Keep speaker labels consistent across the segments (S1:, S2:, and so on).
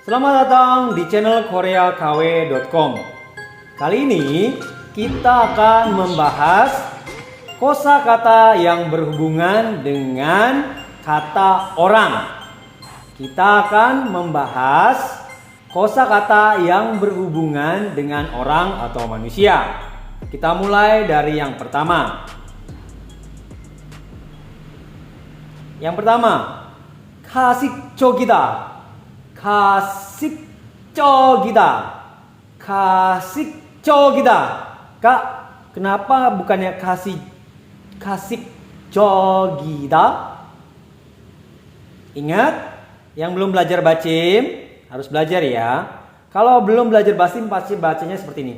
S1: Selamat datang di channel koreakw.com. Kali ini kita akan membahas kosakata yang berhubungan dengan kata orang. Kita akan membahas kosakata yang berhubungan dengan orang atau manusia. Kita mulai dari yang pertama. Yang pertama, 가식적이다. 가식적이다. 가식적이다. Kak, kenapa bukannya 가식적이다? Ingat, yang belum belajar bacim harus belajar ya. Kalau belum belajar bacim pasti bacanya seperti ini.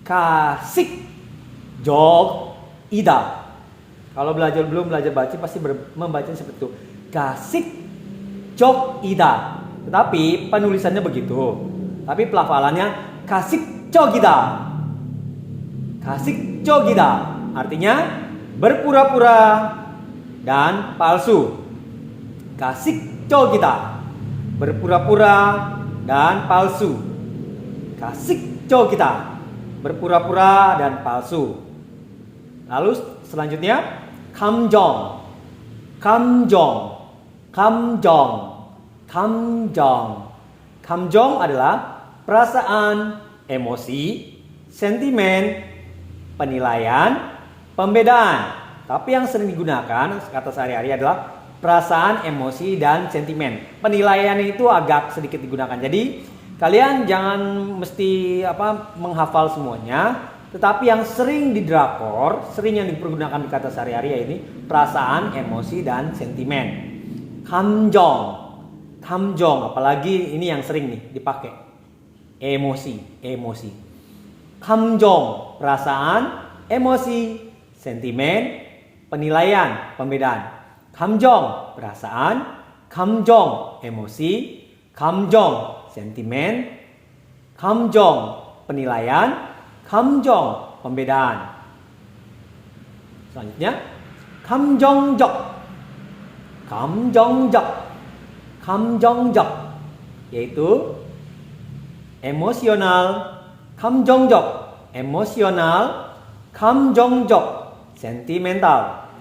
S1: 가식적이다. Kalau belum belajar bacim pasti membacanya seperti itu. 가식적이다. Tetapi penulisannya begitu. Tapi pelafalannya 가식적이다. 가식적이다. Artinya berpura-pura dan palsu. 가식적이다. Berpura-pura dan palsu. 가식적이다. Berpura-pura dan palsu. Lalu selanjutnya 감정. 감정. 감정. 감정. 감정 adalah perasaan, emosi, sentimen, penilaian, pembedaan. Tapi yang sering digunakan kata sehari-hari adalah perasaan, emosi, dan sentimen. Penilaian itu agak sedikit digunakan. Jadi kalian jangan mesti menghafal semuanya. Tetapi yang sering di drakor, sering yang dipergunakan di kata sehari-hari ya ini perasaan, emosi, dan sentimen. 감정. 감정, apalagi ini yang sering nih dipakai. Emosi. 감정, perasaan, emosi, sentimen, penilaian, pembedaan. 감정, perasaan, 감정, emosi, 감정, sentimen, 감정, penilaian, 감정, pembedaan. Selanjutnya, 감정적. 감정적. 감정적 yaitu emosional, 감정적 emosional, 감정적 sentimental,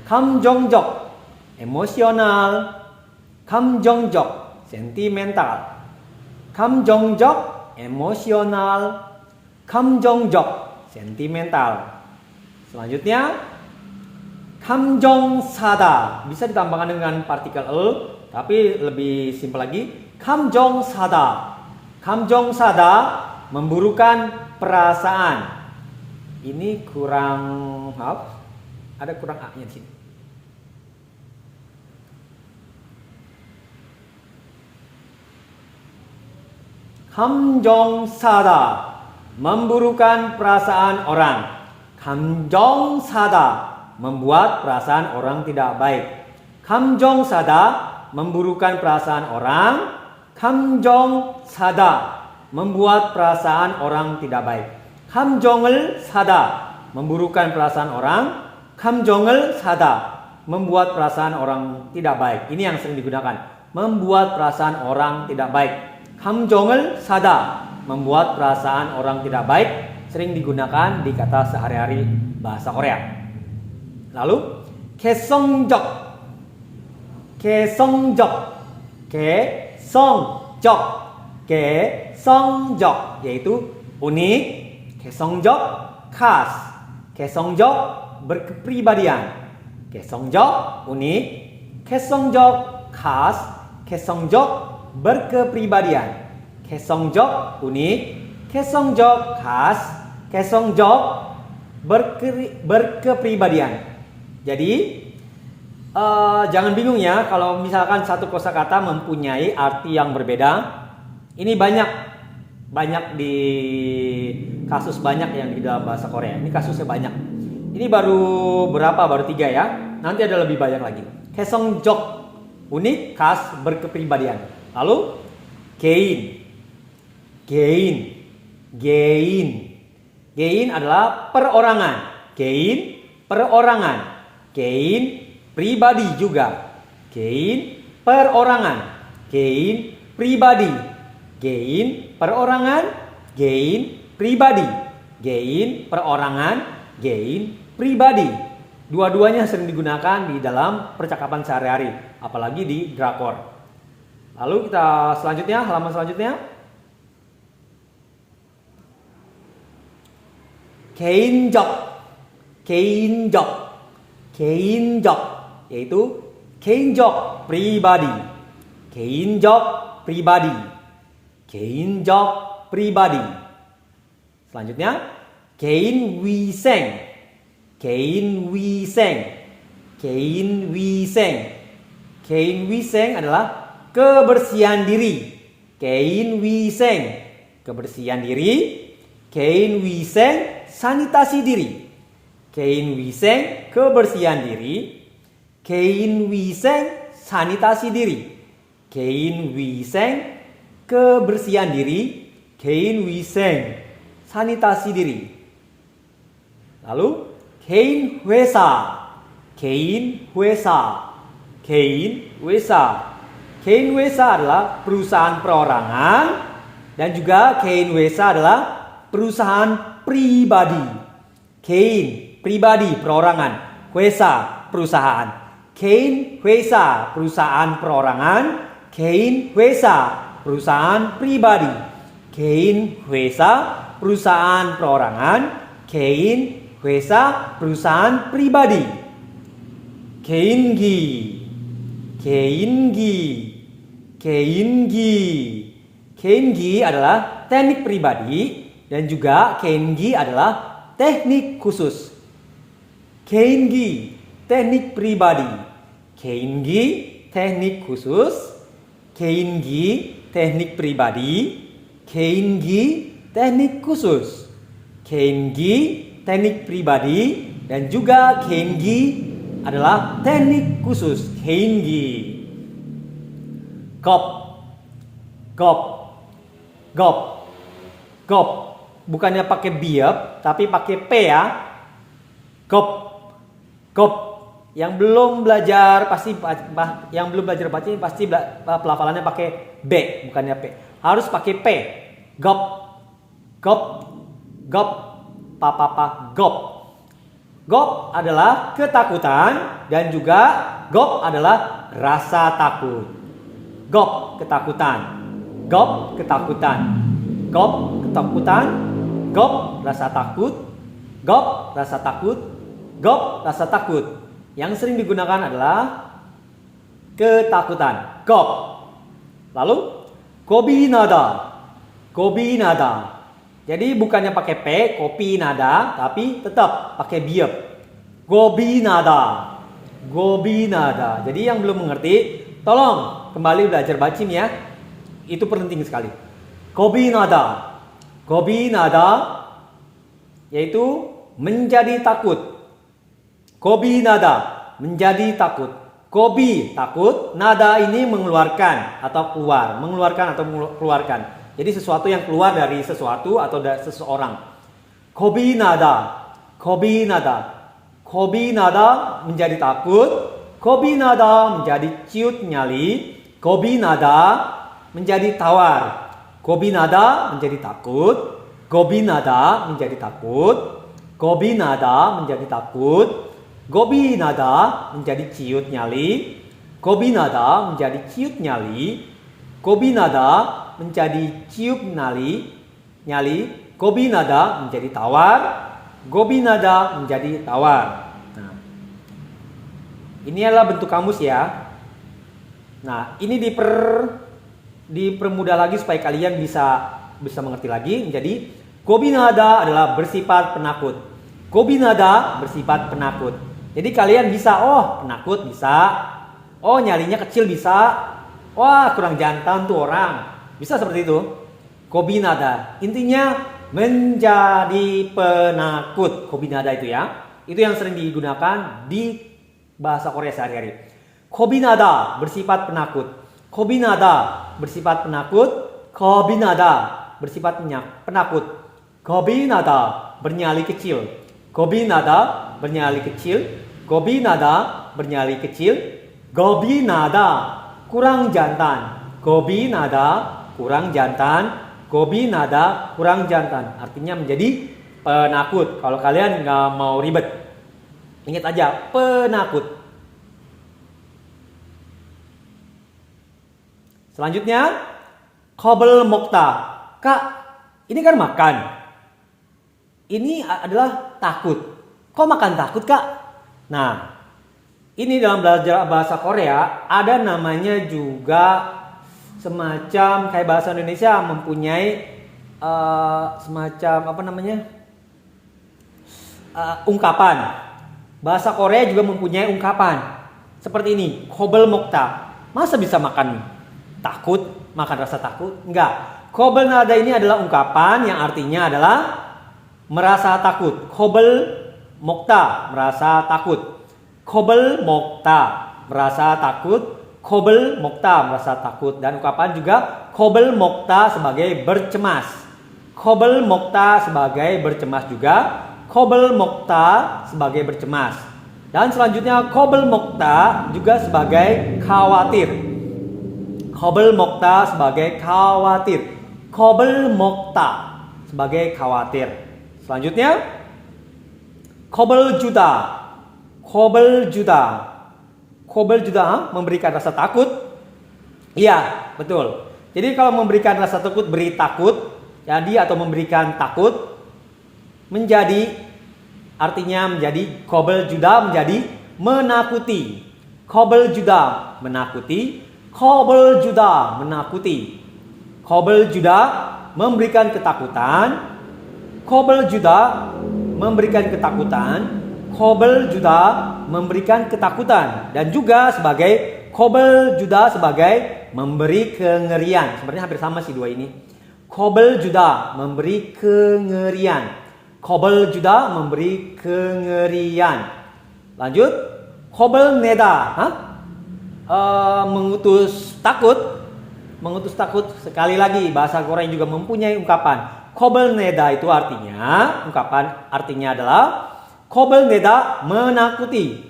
S1: 감정적 emosional, 감정적 sentimental, 감정적 emosional, 감정적 sentimental. Selanjutnya 감정사다 bisa ditambahkan dengan partikel e, tapi lebih simpel lagi 감정사다. 감정사다 memburukan perasaan. Ini kurang ada kurang a-nya di sini. 감정사다 memburukan perasaan orang. 감정사다 membuat perasaan orang tidak baik. 감정사다 memburukan perasaan orang. 감정사다 membuat perasaan orang tidak baik. 감정을 사다 memburukan perasaan orang. 감정을 사다 membuat perasaan orang tidak baik. Ini yang sering digunakan. Membuat perasaan orang tidak baik. 감정을 사다 membuat perasaan orang tidak baik sering digunakan di kata sehari-hari bahasa Korea. Lalu 개성적. 개성적. 개성적. 개성적 yaitu unik, 개성적 khas, 개성적 berkepribadian, 개성적 unik, 개성적 khas, 개성적 berkepribadian, 개성적 unik, 개성적 khas, 개성적 berkepribadian. Jadi jangan bingung ya kalau misalkan satu kosakata mempunyai arti yang berbeda. Ini banyak di kasus banyak yang di dalam bahasa Korea. Ini kasusnya banyak. Ini baru 3 ya. Nanti ada lebih banyak lagi. 개성적 unik, khas, berkepribadian. Lalu 개인. 개인 adalah perorangan. Perorangan. 개인 pribadi juga. 개인 perorangan. 개인 pribadi. Gein perorangan, gein pribadi. Gein perorangan, gein pribadi. Dua-duanya sering digunakan di dalam percakapan sehari-hari, apalagi di drakor. Lalu kita selanjutnya, halaman selanjutnya. 개인적, 개인적, 개인적, yaitu 개인적 pribadi, 개인적 pribadi, 개인적 pribadi. Selanjutnya, 개인위생, 개인위생, 개인위생. 개인위생 adalah kebersihan diri. 개인위생, kebersihan diri. 개인위생, sanitasi diri. 개인위생, kebersihan diri. 개인위생, sanitasi diri. 개인위생, kebersihan diri. 개인위생, sanitasi diri. Lalu 개인회사, 개인회사, 개인회사. 개인회사 adalah perusahaan perorangan dan juga 개인회사 adalah perusahaan pribadi. 개인 pribadi perorangan, 회사 perusahaan. 개인회사 perusahaan perorangan, 개인회사 perusahaan pribadi. 개인회사 perusahaan perorangan, 개인회사 perusahaan pribadi. 개인기, 개인기, 개인기. 개인기 adalah teknik pribadi dan juga 개인기 adalah teknik khusus. 개인기 teknik pribadi, 개인기 teknik khusus, 개인기 teknik pribadi, 개인기 teknik khusus, 개인기 teknik pribadi dan juga 개인기 adalah teknik khusus. 개인기. Gop, gop, gop, gop. Bukannya pakai biap, tapi pakai p ya. Gop, gop. Yang belum belajar baca pasti pelafalannya pakai b, bukannya p. Harus pakai p. Gop, gop, gop, papa, gop. Gop adalah ketakutan dan juga gop adalah rasa takut. Gop ketakutan, gop ketakutan, gop ketakutan, gop rasa takut, gop rasa takut, gop rasa takut. Yang sering digunakan adalah ketakutan, gop. Lalu kobi nada, kobi nada. Jadi bukannya pakai p, kopi nada, tapi tetap pakai biap. Gobi nada, gobi nada. Jadi yang belum mengerti, tolong kembali belajar bacim ya. Itu penting sekali. Gobi nada, gobi nada, yaitu menjadi takut. Gobi nada, menjadi takut. Gobi takut, nada ini mengeluarkan atau keluar, mengeluarkan atau mengeluarkan. Jadi sesuatu yang keluar dari sesuatu atau dari seseorang. Kobi nada, kobi nada, kobi nada menjadi takut, kobi nada menjadi ciut nyali, kobi nada menjadi tawar, kobi nada menjadi takut, kobi nada menjadi takut, kobi nada menjadi takut, kobi nada menjadi ciut nyali, kobi nada menjadi ciut nyali, kobi nada menjadi ciut nyali, gobi nada menjadi tawar, gobi nada menjadi tawar. Nah, ini adalah bentuk kamus ya. Nah, ini dipermudah lagi supaya kalian bisa mengerti lagi. Jadi, gobi nada adalah bersifat penakut. Gobi nada bersifat penakut. Jadi kalian bisa, oh penakut bisa, oh nyalinya kecil bisa, wah kurang jantan tuh orang. Bisa seperti itu. Kobi nada. Intinya menjadi penakut. Kobi nada itu ya. Itu yang sering digunakan di bahasa Korea sehari-hari. Kobi nada bersifat penakut. Kobi nada bersifat penakut. Kobi nada bersifat penakut. Kobi nada bernyali kecil. Kobi nada bernyali kecil. Kobi nada bernyali kecil. Kobi nada kurang jantan. Gobi nada kurang jantan. Gobi nada kurang jantan. Artinya menjadi penakut. Kalau kalian nggak mau ribet, ingat aja penakut. Selanjutnya, Kobel mokta. Kak, ini kan makan. Ini adalah takut. Kok makan takut, Kak? Nah, ini dalam belajar bahasa Korea ada namanya juga semacam kayak bahasa Indonesia mempunyai semacam apa namanya? Ungkapan. Bahasa Korea juga mempunyai ungkapan seperti ini, Kobel mokta. Masa bisa makan takut, makan rasa takut? Enggak. Kobel nada ini adalah ungkapan yang artinya adalah merasa takut. Kobel mokta, merasa takut. Kobel mokta, merasa takut. Kobel mokta, merasa takut. Dan ungkapan juga kobel mokta sebagai bercemas. Kobel mokta sebagai bercemas juga. Kobel mokta sebagai bercemas. Dan selanjutnya kobel mokta juga sebagai khawatir. Kobel mokta sebagai khawatir. Kobel mokta sebagai khawatir. Selanjutnya kobel juda. Kobel juda. Kobel juda memberikan rasa takut. Iya, betul. Jadi kalau memberikan rasa takut, beri takut. Jadi atau memberikan takut menjadi artinya menjadi kobel juda menjadi menakuti. Kobel juda menakuti. Kobel juda menakuti. Kobel juda memberikan ketakutan. Kobel juda memberikan ketakutan. Kobel juda memberikan ketakutan. Dan juga sebagai kobel juda sebagai memberi kengerian. Sebenarnya hampir sama sih dua ini. Kobel juda memberi kengerian. Kobel juda memberi kengerian. Lanjut. Kobel neda. Mengutus takut. Mengutus takut. Sekali lagi bahasa Korea juga mempunyai ungkapan. Kobel neda itu artinya, ungkapan artinya adalah kobel neda menakuti.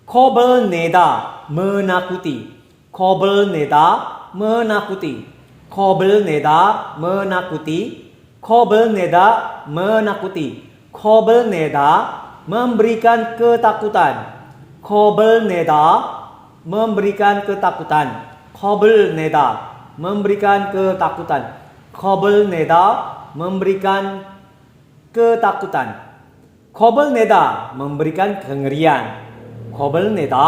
S1: Kobel neda menakuti. Kobel neda menakuti. Kobel neda menakuti. Kobel neda menakuti. Kobel neda memberikan ketakutan. Kobel neda memberikan ketakutan. Kobel neda memberikan ketakutan. Kobel neda memberikan ketakutan. Kobel neda memberikan kengerian. Kobel neda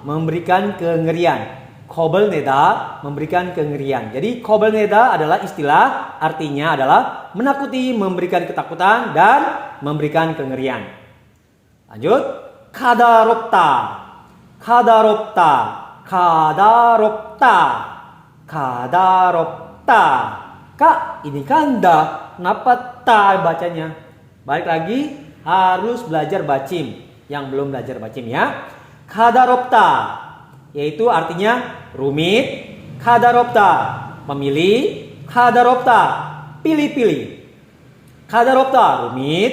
S1: memberikan kengerian. Kobel neda memberikan kengerian. Jadi kobel neda adalah istilah artinya adalah menakuti, memberikan ketakutan dan memberikan kengerian. Lanjut, kadaropta. Kadaropta. Kadaropta. Kadaropta. Kak, ini kanda. Kenapa ta bacanya? Balik lagi, harus belajar bacim. Yang belum belajar bacim ya. Kadaropta, yaitu artinya rumit. Kadaropta, memilih. Kadaropta, pilih-pilih. Kadaropta, rumit.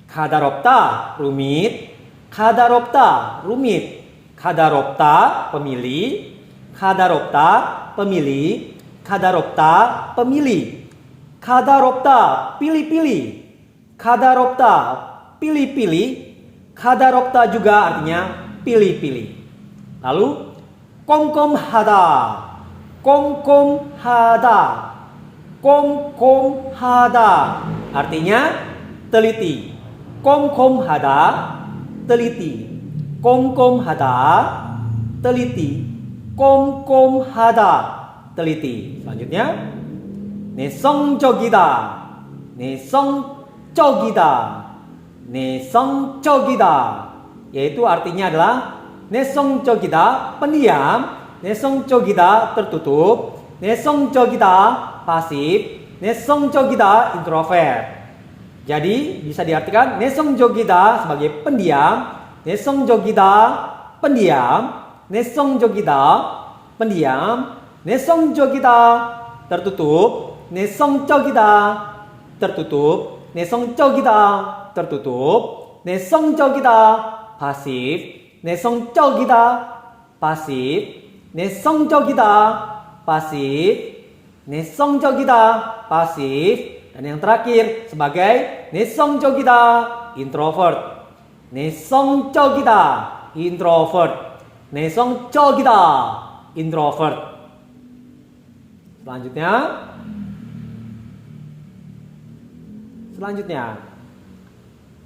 S1: Kadaropta, rumit. Kadaropta, rumit. Kadaropta, pemilih. Kadaropta, pemilih. Kadaropta, pemilih. Kadaropta, pilih-pilih. Kadaropta, pilih-pilih. Kadaropta juga artinya pilih-pilih. Lalu komkom hada. Komkom hada. Komkom hada artinya teliti. Komkom hada, teliti. Komkom hada, teliti. Komkom hada, teliti. Selanjutnya 내성적이다. 내성적이다. 내성적이다. Yaitu artinya adalah 내성적이다 pendiam, 내성적이다 tertutup, 내성적이다 pasif, 내성적이다 introvert. Jadi bisa diartikan 내성적이다 sebagai pendiam, 내성적이다 pendiam, 내성적이다 pendiam, 내성적이다 tertutup, 내성적이다 tertutup, 내성적이다 tertutup, 내성적이다 pasif, 내성적이다 pasif, 내성적이다 pasif. 내성적이다, pasif. Dan yang terakhir sebagai 내성적이다, introvert. 내성적이다, introvert. 내성적이다, introvert. Selanjutnya.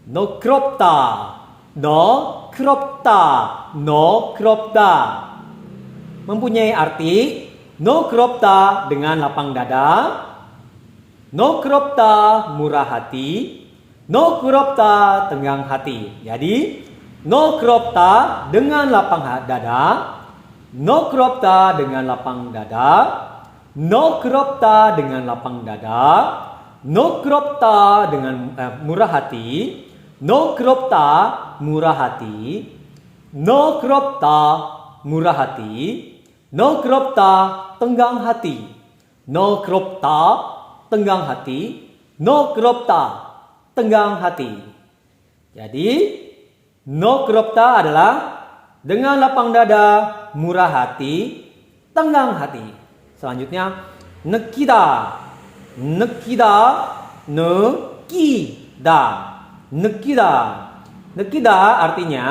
S1: 너그럽다, 너그럽다, 너그럽다. Mempunyai arti 너그럽다 dengan lapang dada, 너그럽다 murah hati, 너그럽다 tenggang hati. Jadi 너그럽다 dengan lapang dada, 너그럽다 dengan lapang dada, 너그럽다 dengan lapang dada, 너그럽다 dengan murah hati, 너그럽다 murah hati, 너그럽다 murah hati, 너그럽다 tenggang hati, 너그럽다 tenggang hati, 너그럽다 tenggang hati. Jadi 너그럽다 adalah dengan lapang dada, murah hati, tenggang hati. Selanjutnya 느끼다, 느끼다, 느끼다, 느끼다. 느끼다 artinya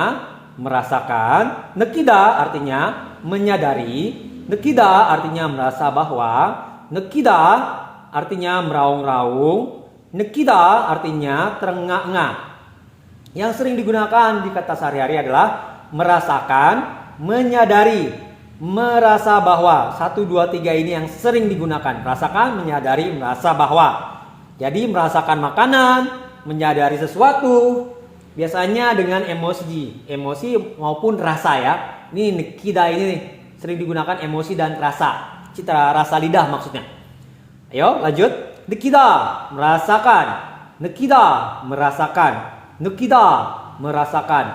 S1: merasakan, 느끼다 artinya menyadari, 느끼다 artinya merasa bahwa, 느끼다 artinya meraung-raung, 느끼다 artinya terengah-engah. Yang sering digunakan di kata sehari-hari adalah merasakan, menyadari, merasa bahwa. 1, 2, 3 ini yang sering digunakan. Merasakan, menyadari, merasa bahwa. Jadi merasakan makanan, menyadari sesuatu, biasanya dengan emosi. Emosi maupun rasa ya. Ini nikida ini sering digunakan emosi dan rasa. Citra rasa lidah maksudnya. Ayo lanjut. Nikida, merasakan. Nikida, merasakan. Nikida, merasakan.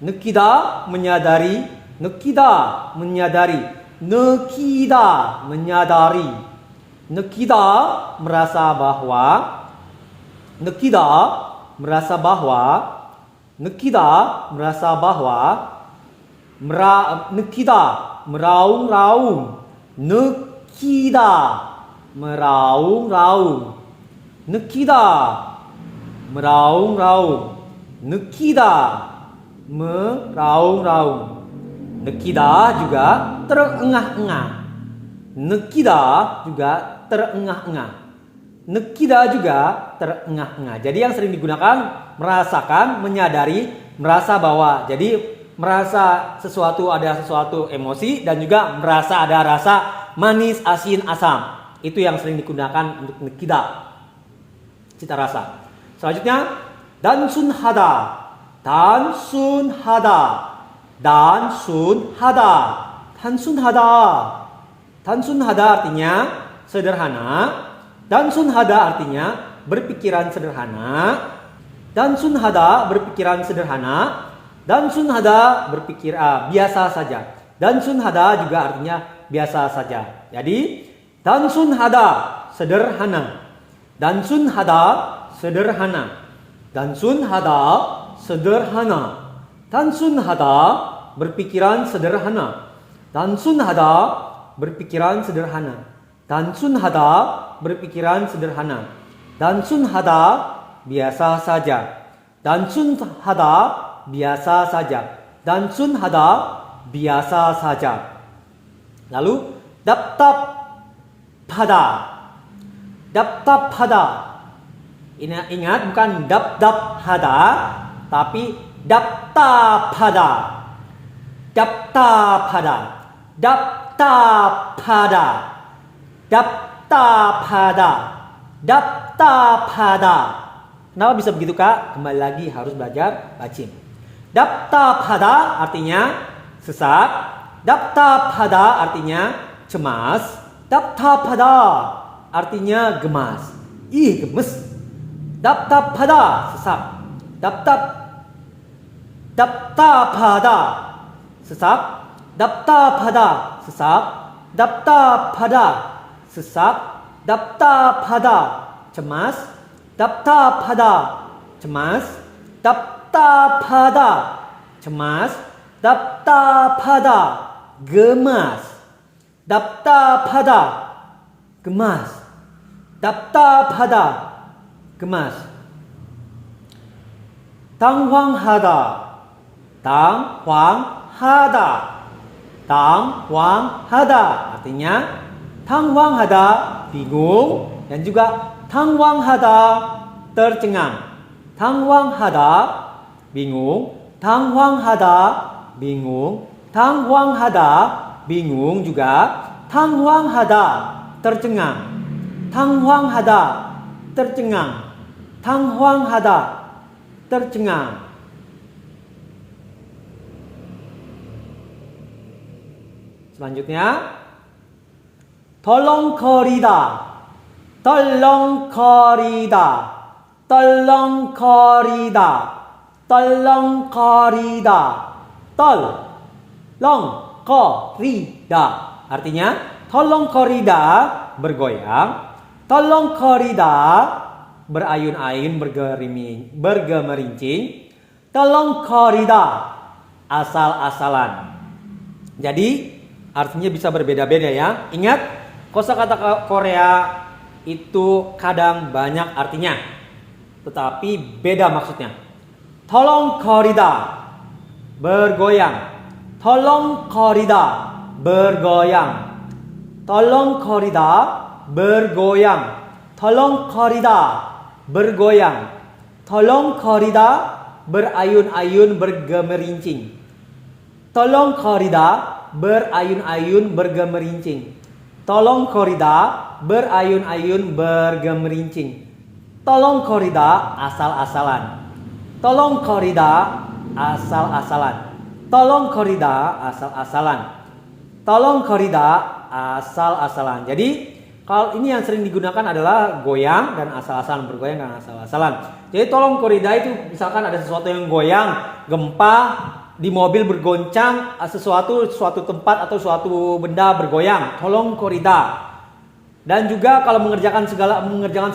S1: Nikida, menyadari. Nikida, menyadari. Nikida, menyadari. Nikida, merasa bahwa. Nikida, merasa bahwa. Nikida, merasa bahwa. Nikida, meraung-raung. Nikida, meraung-raung. Nikida, meraung-raung. Nikida, meraung-raung. Nikida juga terengah-engah. Nikida juga terengah-engah. Nikida juga terengah-engah. Jadi yang sering digunakan merasakan, menyadari, merasa bahwa. Jadi merasa sesuatu, ada sesuatu emosi, dan juga merasa ada rasa manis, asin, asam. Itu yang sering digunakan untuk nikida, cita rasa. Selanjutnya 단순하다, 단순하다, 단순하다, 단순하다. 단순하다 artinya sederhana. 단순하다 artinya berpikiran sederhana. 단순하다 berpikiran sederhana. 단순하다 berpikir biasa saja. 단순하다 juga artinya biasa saja. Jadi 단순하다 sederhana. 단순하다 sederhana. 단순하다 sederhana. 단순하다 berpikiran sederhana. 단순하다 berpikiran sederhana. 단순하다 berpikiran sederhana. 단순하다 biasa saja. 단순하다 biasa saja. 단순하다 biasa saja. Lalu 답답하다. 답답하다. Ingat bukan 답답하다, tapi 답답하다. 답답하다. 답답하다. 답답하다. 답답하다. Kenapa bisa begitu Kak? Kembali lagi harus belajar bacim. 답답하다 artinya sesak. 답답하다 artinya cemas. 답답하다 artinya gemas. Ih, gemes. 답답하다 sesak. 답답하다 sesak. 답답하다 sesak. 답답하다 sesak. 답답하다 cemas. 답답하다 cemas. 답답하다 cemas. 답답하다 gemas. 답답하다. gemas. 답답하다. gemas. 당황하다. 당황하다. 당황하다. Artinya 당황하다 bingung dan juga 당황하다 tercengang. 당황하다 bingung, 당황하다 bingung, 당황하다 bingung juga 당황하다 tercengang. 당황하다 tercengang. 당황하다 tercengang. Selanjutnya 덜렁거리다. 덜렁거리다. 덜렁거리다. 덜렁거리다. 덜렁거리다. Artinya 덜렁거리다 bergoyang, 덜렁거리다 berayun-ayun, bergemerincing, 덜렁거리다 asal-asalan. Jadi artinya bisa berbeda-beda ya. Ingat, kosakata Korea itu kadang banyak artinya, tetapi beda maksudnya. 덜렁거리다 bergoyang, 덜렁거리다 bergoyang, 덜렁거리다 bergoyang, 덜렁거리다 bergoyang, 덜렁거리다 berayun-ayun, bergemerincing, 덜렁거리다 berayun-ayun, bergemerincing, 덜렁거리다 berayun-ayun, bergemerincing, 덜렁거리다 asal-asalan, 덜렁거리다 asal-asalan, 덜렁거리다 asal-asalan, 덜렁거리다 asal-asalan. Jadi kalau ini yang sering digunakan adalah goyang dan asal-asalan, bergoyang dan asal-asalan. Jadi 덜렁거리다 itu misalkan ada sesuatu yang goyang, gempa, di mobil bergoncang, suatu tempat atau suatu benda bergoyang, 덜렁거리다. Dan juga kalau mengerjakan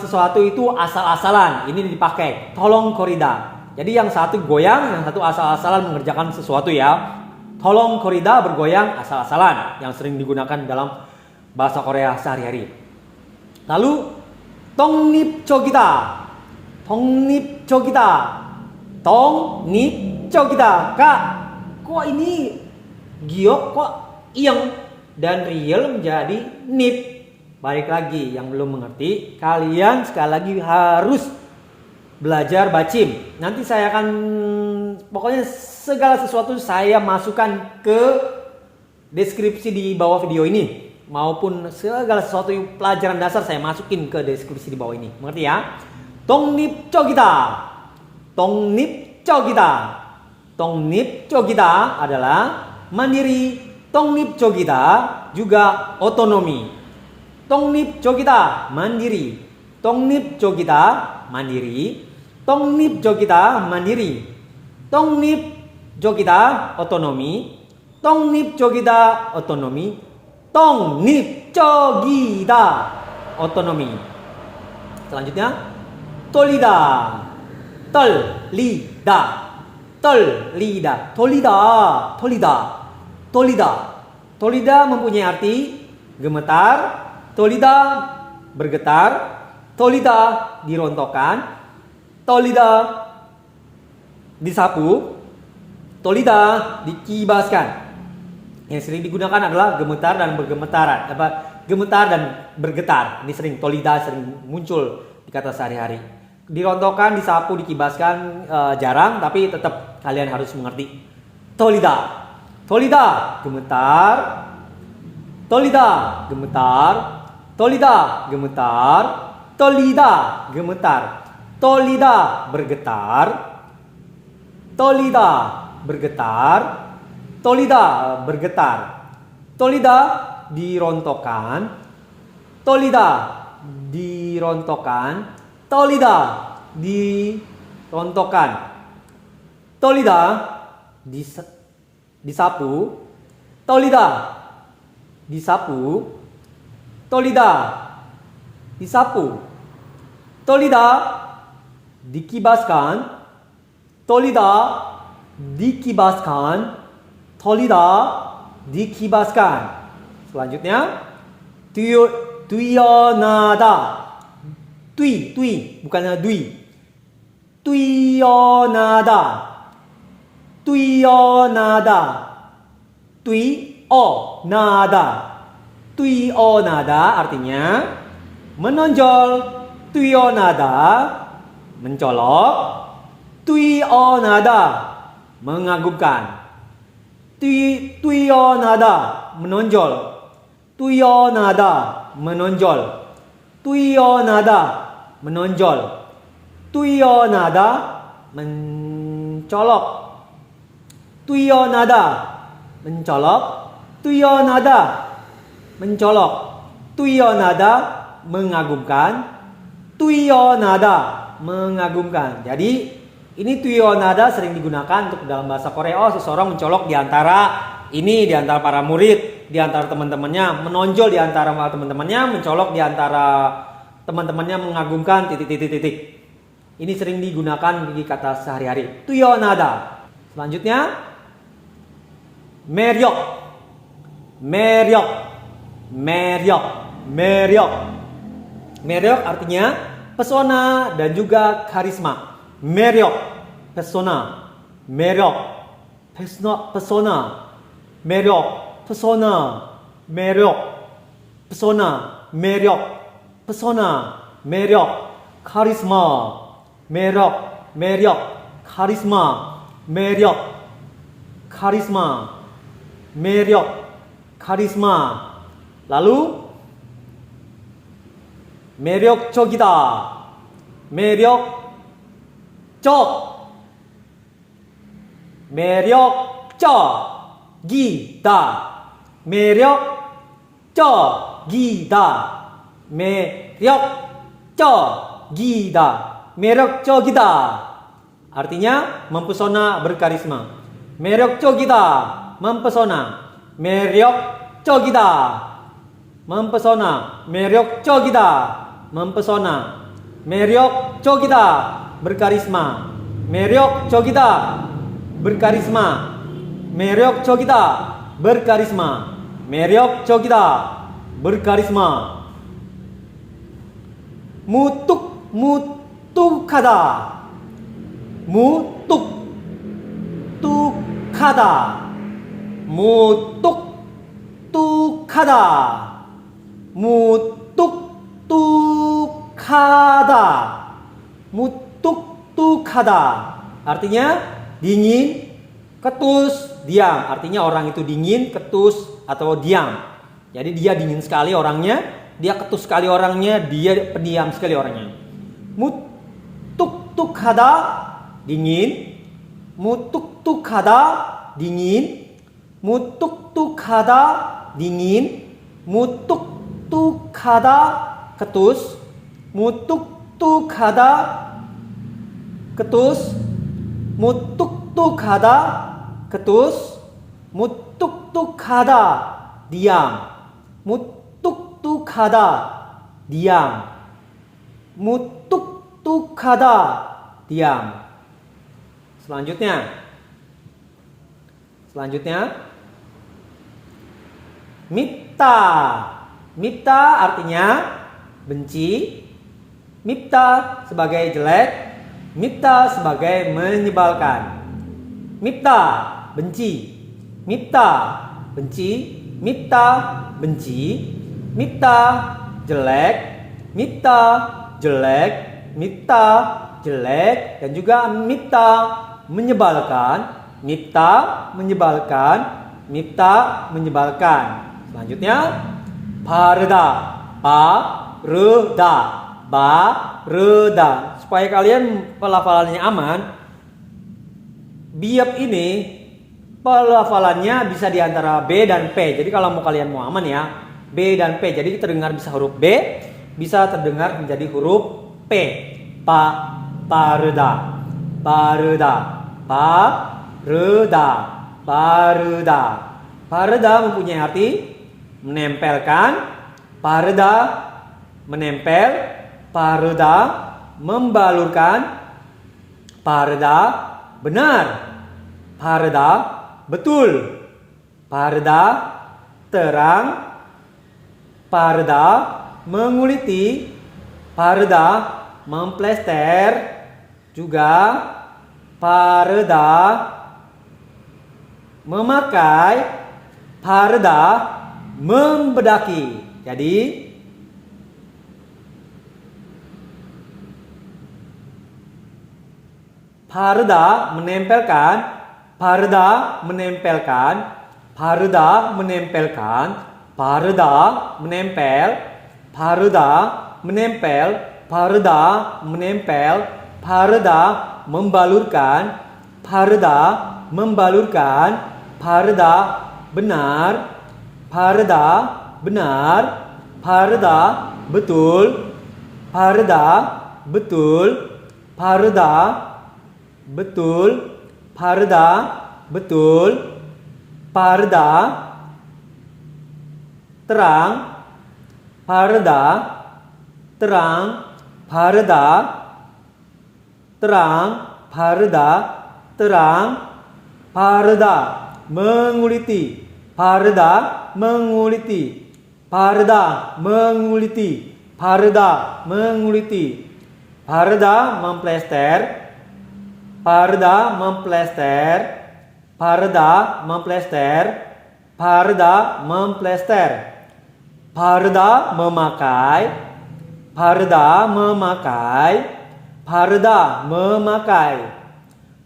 S1: sesuatu itu asal-asalan, ini dipakai 덜렁거리다. Jadi yang satu goyang, yang satu asal-asalan mengerjakan sesuatu ya. 덜렁거리다 bergoyang, asal-asalan yang sering digunakan dalam bahasa Korea sehari-hari. Lalu 독립적이다. 독립적이다. 독립적이다. Kak, kok ini giok kok iyeng dan real menjadi nip. Balik lagi, yang belum mengerti, kalian sekali lagi harus belajar bacim. Nanti saya akan, pokoknya segala sesuatu saya masukkan ke deskripsi di bawah video ini. Maupun segala sesuatu pelajaran dasar saya masukin ke deskripsi di bawah ini. Mengerti ya? 독립적이다. 독립적이다. 독립적이다 adalah mandiri. 독립적이다 juga otonomi. 독립적이다 mandiri. 독립적이다 mandiri. 독립적이다 mandiri. 독립적이다 otonomi. 독립적이다 otonomi. 독립적이다 otonomi. Selanjutnya 떨리다. 떨리다. 떨리다. 떨리다. 떨리다. 떨리다. 떨리다 mempunyai arti gemetar. 떨리다 bergetar. 떨리다 dirontokkan. 떨리다 disapu. 떨리다 dikibaskan. Yang sering digunakan adalah gemetar dan bergemetaran. Gemetar dan bergetar. Ini sering, 떨리다 sering muncul di kata sehari-hari. Dirontokkan, disapu, dikibaskan jarang, tapi tetap kalian harus mengerti. 떨리다. 떨리다 gemetar. 떨리다 gemetar. 떨리다 gemetar. 떨리다 gemetar. 떨리다 bergetar. 떨리다 bergetar. 떨리다 bergetar. 떨리다 dirontokkan. 떨리다 dirontokkan. 떨리다 dirontokkan. 떨리다 disapu. 떨리다 disapu. 떨리다 disapu. 떨리다 dikibaskan. 떨리다 dikibaskan. 떨리다 dikibaskan. Sekali Selanjutnya, 뛰어나다. bukannya dui. 뛰어나다. 뛰어나다 artinya menonjol. 뛰어나다 mencolok. 뛰어나다 mengagumkan. 뛰어나다 menonjol. 뛰어나다 menonjol. 뛰어나다 menonjol. 뛰어나다 mencolok. 뛰어나다 mencolok. 뛰어나다 mencolok. 뛰어나다 mengagumkan. 뛰어나다 mengagumkan. Jadi ini 뛰어나다 sering digunakan untuk dalam bahasa Korea. Oh, seseorang mencolok di antara para murid, di antara teman-temannya, menonjol di antara teman-temannya, mencolok di antara teman-temannya, mengagumkan titik. Ini sering digunakan di kata sehari-hari. 뛰어나다. Selanjutnya, 매력. 매력 artinya pesona dan juga karisma. 매력, pesona. 매력, pesona. 매력, pesona. 매력, pesona. 매력, pesona. 매력, 카리스마. 매력, 카리스마. 매력, 카리스마. Lalu 매력적이다. 매력적이다. Artinya mempesona, berkarisma. 매력적이다, mempesona. 매력적이다, mempesona. 매력적이다, mempesona. 매력적이다, berkarisma. 매력적이다, berkarisma. 매력적이다, berkarisma. 매력적이다, berkarisma. mutuk하다. mutuk하다 artinya dingin, ketus, diam. Artinya orang itu dingin, ketus atau diam. Jadi dia dingin sekali orangnya, dia ketus sekali orangnya, dia pendiam sekali orangnya. mutuk하다 dingin. mutuk하다 dingin. mutuk하다 dingin. mutuk하다 ketus. mutuk하다 ketus. mutuk하다 ketus. mutuk하다 diam. mutuk하다 diam. mutuk하다 diam. Selanjutnya mipta artinya benci. mipta sebagai jelek. mipta sebagai menyebalkan. mipta benci. mipta benci. mipta benci. mipta jelek. mipta jelek. mipta jelek dan juga mipta menyebalkan. mipta menyebalkan. mipta menyebalkan. Selanjutnya baruda. Supaya kalian pelafalannya aman, biap ini pelafalannya bisa di antara B dan P. Jadi kalau kalian mau aman ya, B dan P. Jadi terdengar bisa huruf B, bisa terdengar menjadi huruf P. Baruda. Baruda mempunyai arti menempelkan. Baruda menempel. Baruda membalurkan. Baruda benar. Baruda betul. Baruda terang. Parda menguliti, parda memplester, juga parda memakai, parda membedaki. Jadi parda menempelkan, parda menempelkan, parda menempelkan, parda menempel, parda menempel, parda menempel, parda membalurkan, parda membalurkan, parda benar, parda benar, parda betul, parda betul, parda betul, parda betul, parda terang, parda terang, parda terang, parda terang, parda menguliti, parda menguliti, parda menguliti, parda menguliti, parda memplester, parda memplester, parda memplester, parda memplester, parda memakai, parda memakai, parda memakai,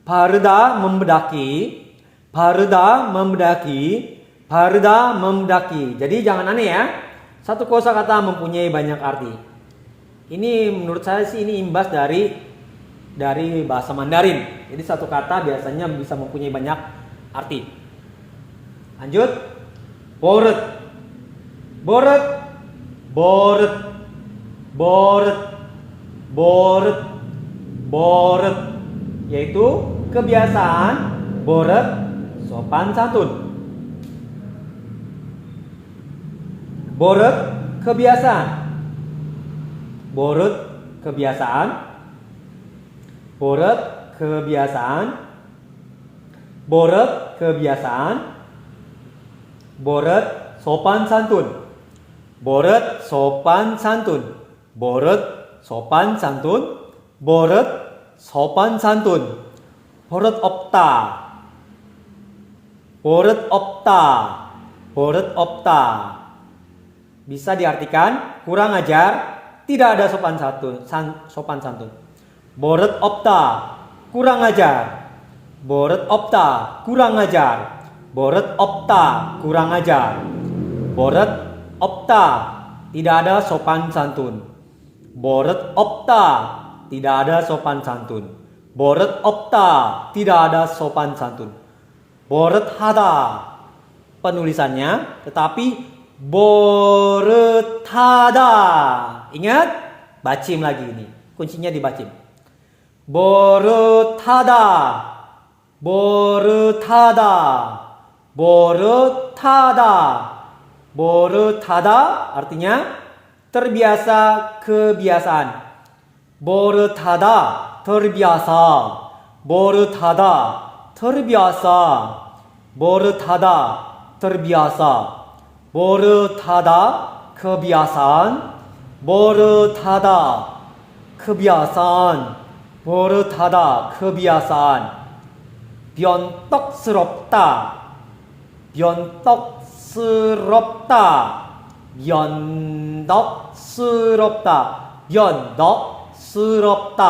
S1: parda membedaki, parda membedaki, parda membedaki. Jadi jangan aneh ya. Satu kosakata mempunyai banyak arti. Ini menurut saya sih ini imbas dari bahasa Mandarin. Jadi satu kata biasanya bisa mempunyai banyak arti. Lanjut. Boret. Boret. Boret. Boret. Boret. Boret. Yaitu kebiasaan boret sopan santun. Boret kebiasaan. Boret kebiasaan. Boret kebiasaan. Boret kebiasaan. Boret sopan santun. Boret sopan santun. Boret sopan santun. Boret sopan santun. Boret opta. Boret opta. Boret opta. Bisa diartikan kurang ajar, tidak ada sopan santun. Boret opta, kurang ajar. Boret opta, kurang ajar. Boret opta, kurang ajar. Boret opta, tidak ada sopan santun. Boret opta, tidak ada sopan santun. Boret opta, tidak ada sopan santun. Boret hada, penulisannya, tetapi boret hada. Ingat, bacim lagi ini. Kuncinya di bacim. Boret hada. Boret hada. Boret hada. Boret hada artinya terbiasa kebiasaan. Boret hada terbiasa. Boret hada terbiasa. Boret hada terbiasa. Boret hada kebiasaan. Boret hada kebiasaan. Boret hada kebiasaan. Biontok스럽다. Biontok스럽다. Biontok스럽다. Biontok스럽다.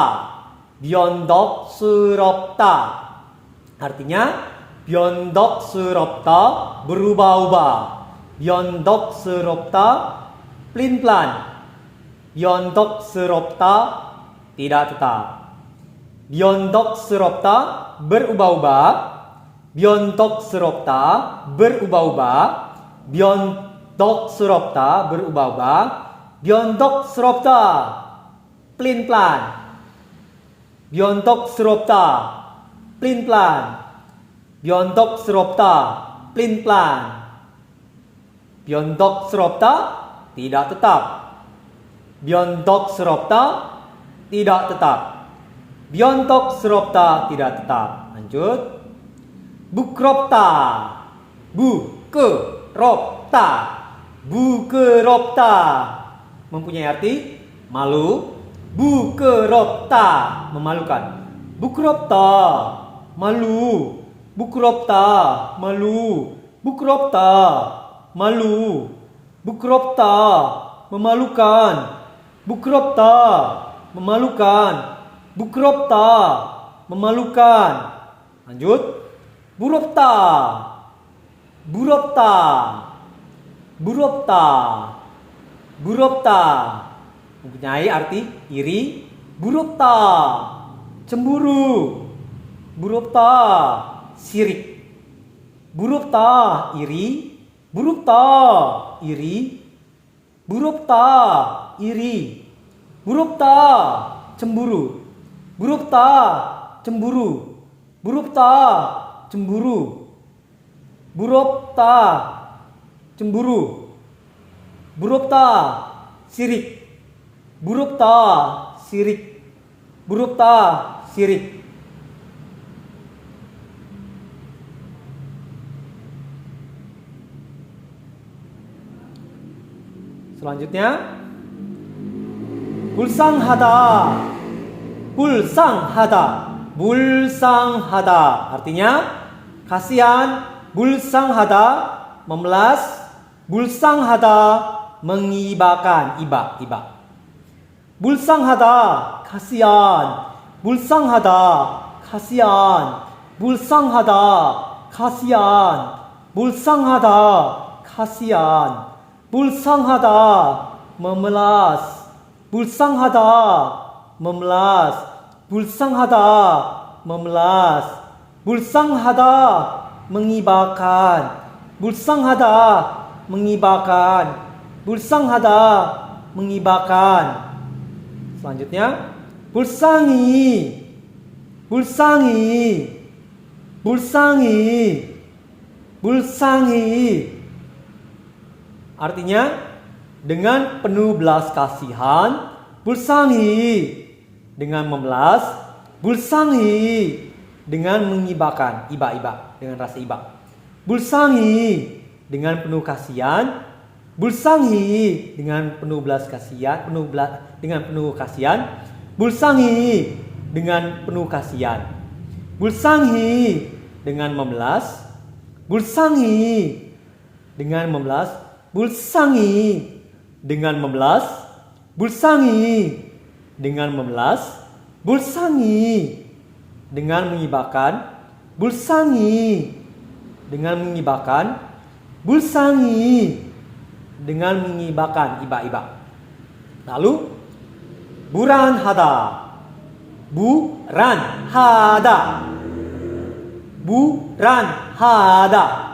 S1: Biontok스럽다. Artinya biontok스럽다 berubah-ubah. Biontok스럽다 pelin-pelan. Biontok스럽다 tidak tetap. Biontok스럽다 berubah-ubah. Biontok스럽다 berubah-ubah. Biontok스럽다 berubah-ubah. Biontok스럽다 pelin-pelan. Biontok스럽다 pelin-pelan. Biontok스럽다 pelin-pelan. Biontok스럽다 tidak tetap. Biontok스럽다 tidak tetap. Biontok스럽다 tidak tetap. Lanjut. Bukropta. Bukropta. Bukeropta mempunyai arti malu. Bukeropta memalukan. Bukeropta malu. Bukeropta malu. Bukeropta malu. Bukeropta memalukan. Bukeropta memalukan. Bukeropta memalukan. Lanjut. Buropta. Buropta. Buropta. Buropta mempunyai arti iri. Buropta cemburu. Buropta sirik. Buropta iri. Buropta iri. Buropta iri. Buropta cemburu. Buropta cemburu. Buropta cemburu. Buropta cemburu. Buropta sirik. Buropta sirik. Buropta sirik. Selanjutnya bulsanghada. Bulsanghada. Bulsanghada artinya kasihan. Bulsanghada memelas. Bulsanghada mengibakan. Iba. Bulsanghada kasihan. Bulsanghada kasihan. Bulsanghada kasihan. Bulsanghada kasihan. Bulsanghada memelas. Bulsanghada memelas. Bulsanghada memelas. Bulsanghada mengibakan. Bulsanghada mengibakan. Bulsanghada mengibakan. Selanjutnya bulsangi. Bulsangi. Bulsangi. Bulsangi artinya dengan penuh belas kasihan. Bulsangi dengan memelas. Bulsangi dengan mengibakan. Iba dengan rasa iba. Bulsangi dengan penuh kasihan. Bulsangi dengan penuh belas kasihan. Dengan penuh kasihan. Bulsangi dengan penuh kasihan. Bulsangi dengan memelas. Bulsangi dengan memelas. Bulsangi dengan memelas. Bulsangi dengan memelas. Bulsangi dengan mengibakan. Bulsangi dengan mengibakan. Bulsangi dengan mengibakan. Iba. Lalu buranhada. Buranhada. Buranhada.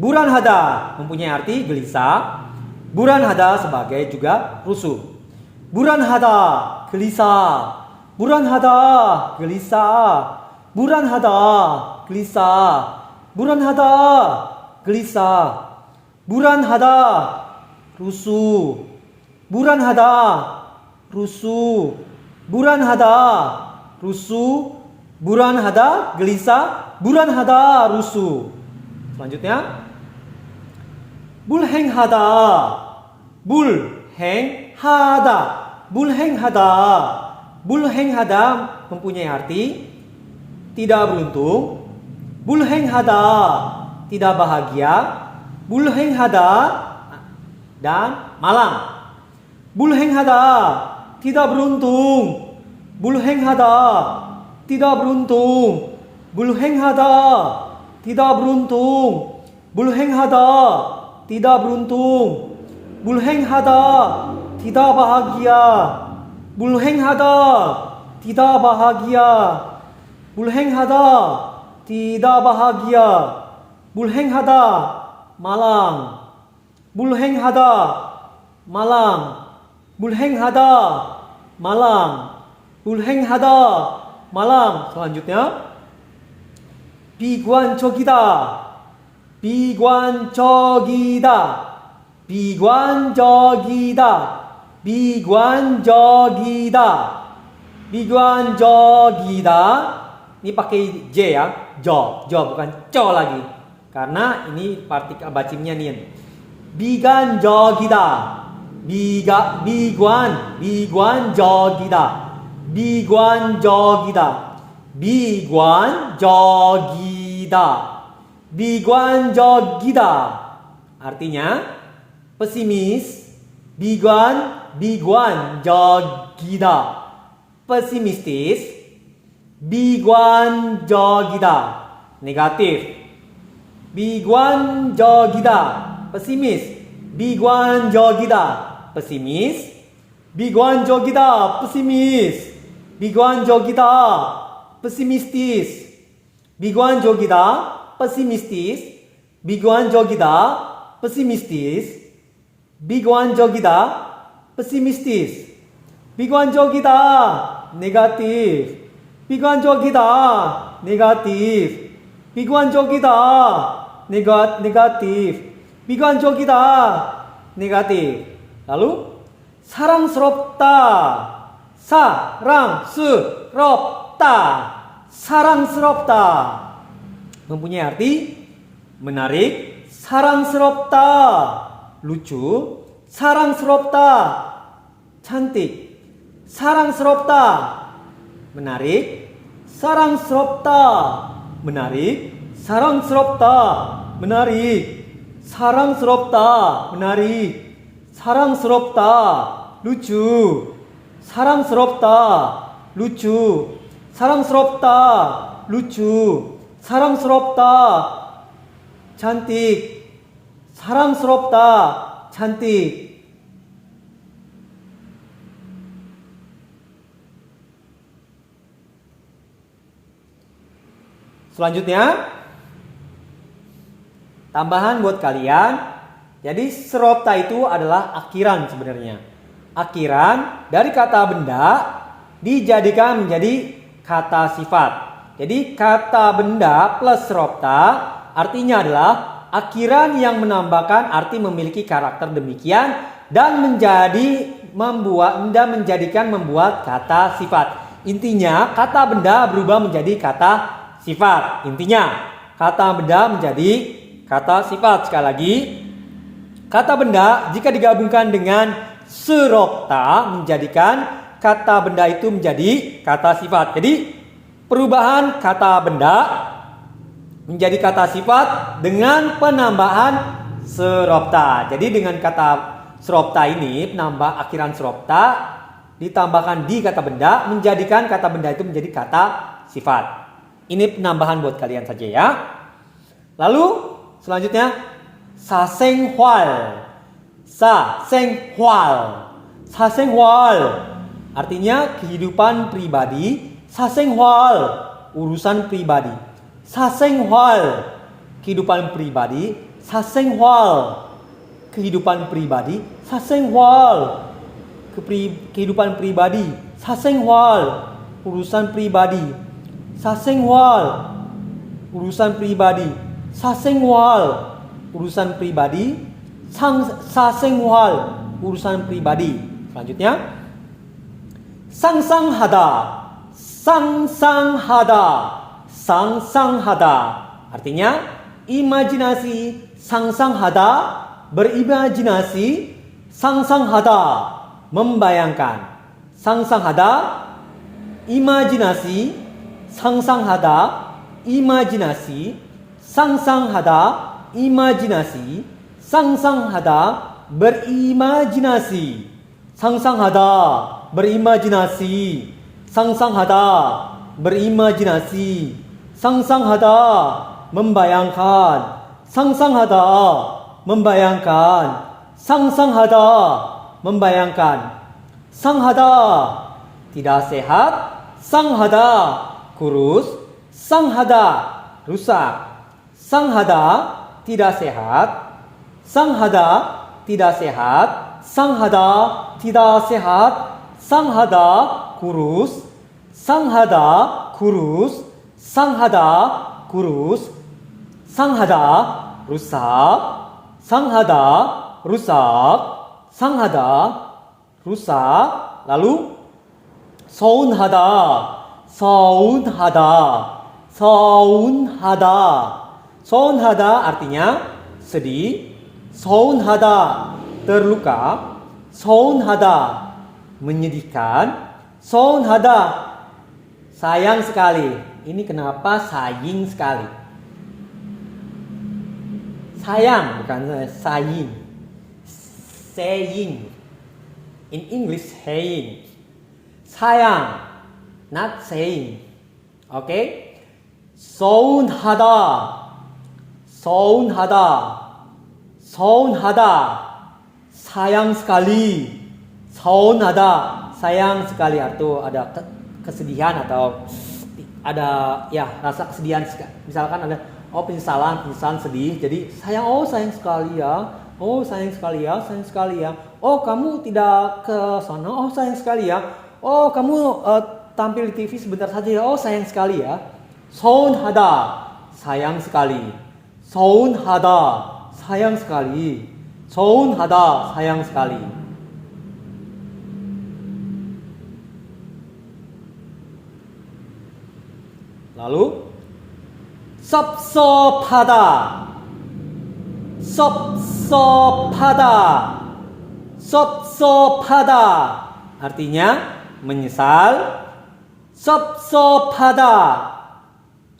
S1: Buranhada mempunyai arti gelisah. Buranhada sebagai juga rusuh. Buranhada gelisah. Buranhada gelisah. Buranhada gelisah. Buranhada gelisah. Buranhada rusuh. Buranhada rusuh. Buranhada rusuh. Buranhada gelisah. Buranhada rusuh. Selanjutnya bulhenghada. Bulhenghada. Bulhenghada. Bulhenghada mempunyai arti tidak beruntung. Bulhenghada tidak bahagia. Bulhenghada dan malang. Bulhenghada tidak beruntung. Bulhenghada tidak beruntung. Bulhenghada tidak beruntung. Bulhenghada tidak beruntung. Bulhenghada tidak bahagia. Bulhenghada tidak bahagia. Bulhenghada tidak bahagia. Bulhenghada malang. Bulhenghada malang. Bulhenghada malang. Bulhenghada malang. Selanjutnya 비관적이다. 비관적이다. 비관적이다. 비관적이다. 비관적이다. Ini pakai J ya. Jo bukan co lagi. Karena ini partikel bacimnya nih. biganjogida. Biguanjogida. Biguanjogida. Biguanjogida. Biguanjogida. Artinya pesimis. Biguanjogida. Pesimistis. Biguanjogida. Negatif. Biguanjogida. Pesimis. Biguanjogida. Pesimis. Biguanjogida. Pesimis. Biguanjogida. Pesimistis. Biguanjogida. Pesimistis. Biguanjogida. Pesimistis. Biguanjogida. Pesimistis. Biguanjogida. Negatif. Biguanjogida. Negatif. Biguanjogida. Negatif. Biguanjogida. Negatif. Lalu 사랑스럽다. 사랑스럽다. 사랑스럽다. Mempunyai arti menarik, 사랑스럽다. Lucu, 사랑스럽다. Cantik. 사랑스럽다. Menarik, 사랑스럽다. Menarik, 사랑스럽다. Menarik, 사랑스럽다. Menarik, 사랑스럽다. Lucu. 사랑스럽다. lucu. 사랑스럽다. lucu. 사랑스럽다. cantik. 사랑스럽다. cantik. Selanjutnya, tambahan buat kalian. Jadi seropta itu adalah akhiran sebenarnya. Akhiran dari kata benda dijadikan menjadi kata sifat. Jadi kata benda plus seropta artinya adalah akhiran yang menambahkan arti memiliki karakter demikian dan membuat kata sifat. Intinya kata benda berubah menjadi kata sifat. Intinya kata benda menjadi kata sifat. Sekali lagi, kata benda jika digabungkan dengan seropta menjadikan kata benda itu menjadi kata sifat. Jadi perubahan kata benda menjadi kata sifat dengan penambahan seropta. Jadi dengan kata seropta ini, penambah akhiran seropta ditambahkan di kata benda menjadikan kata benda itu menjadi kata sifat. Ini penambahan buat kalian saja ya. Lalu selanjutnya 사생활. 사생활. 사생활 artinya kehidupan pribadi. 사생활 urusan pribadi. 사생활 kehidupan pribadi. 사생활 kehidupan pribadi. 사생활 kehidupan pribadi. 사생활 urusan pribadi. 사생활 urusan pribadi. 사생활 urusan pribadi. 사생활 urusan pribadi. Selanjutnya 상상하다. 상상하다. 상상하다 artinya imajinasi. 상상하다 berimajinasi. 상상하다 membayangkan. 상상하다 imajinasi. 상상하다 imajinasi. 상상하다 imajinasi. 상상하다 berimajinasi. 상상하다 berimajinasi. 상상하다 berimajinasi. 상상하다 membayangkan. 상상하다 membayangkan. 상상하다 membayangkan. 상하다 tidak sehat. 상하다 kurus. 상하다 rusak. 상하다 tidak sehat. 상하다 tidak sehat. 상하다 tidak sehat. 상하다 kurus. 상하다 kurus. 상하다 kurus. 상하다 rusak. 상하다 rusak. 상하다 rusak. Lalu 서운하다. 서운하다. 서운하다. 서운하다 artinya sedih. 서운하다 terluka, 서운하다 menyedihkan, 서운하다 sayang sekali. Ini kenapa sayang sekali? Sayang bukan saying. Saying. In English saying. sayang, not saying. Okay? 서운하다, 서운하다, 서운하다, sayang sekali, 서운하다, sayang sekali, atau ada kesedihan atau ada ya rasa kesedihan, misalkan ada penyesalan sedih, jadi sayang, sayang sekali ya, sayang sekali ya, sayang sekali ya, kamu tidak ke sana, sayang sekali ya, kamu tampil di TV sebentar saja ya, sayang sekali ya. 서운하다 sayang sekali, 서운하다 sayang sekali, 서운하다 sayang sekali. Lalu 섭섭하다, 섭섭하다, 섭섭하다 artinya menyesal, 섭섭하다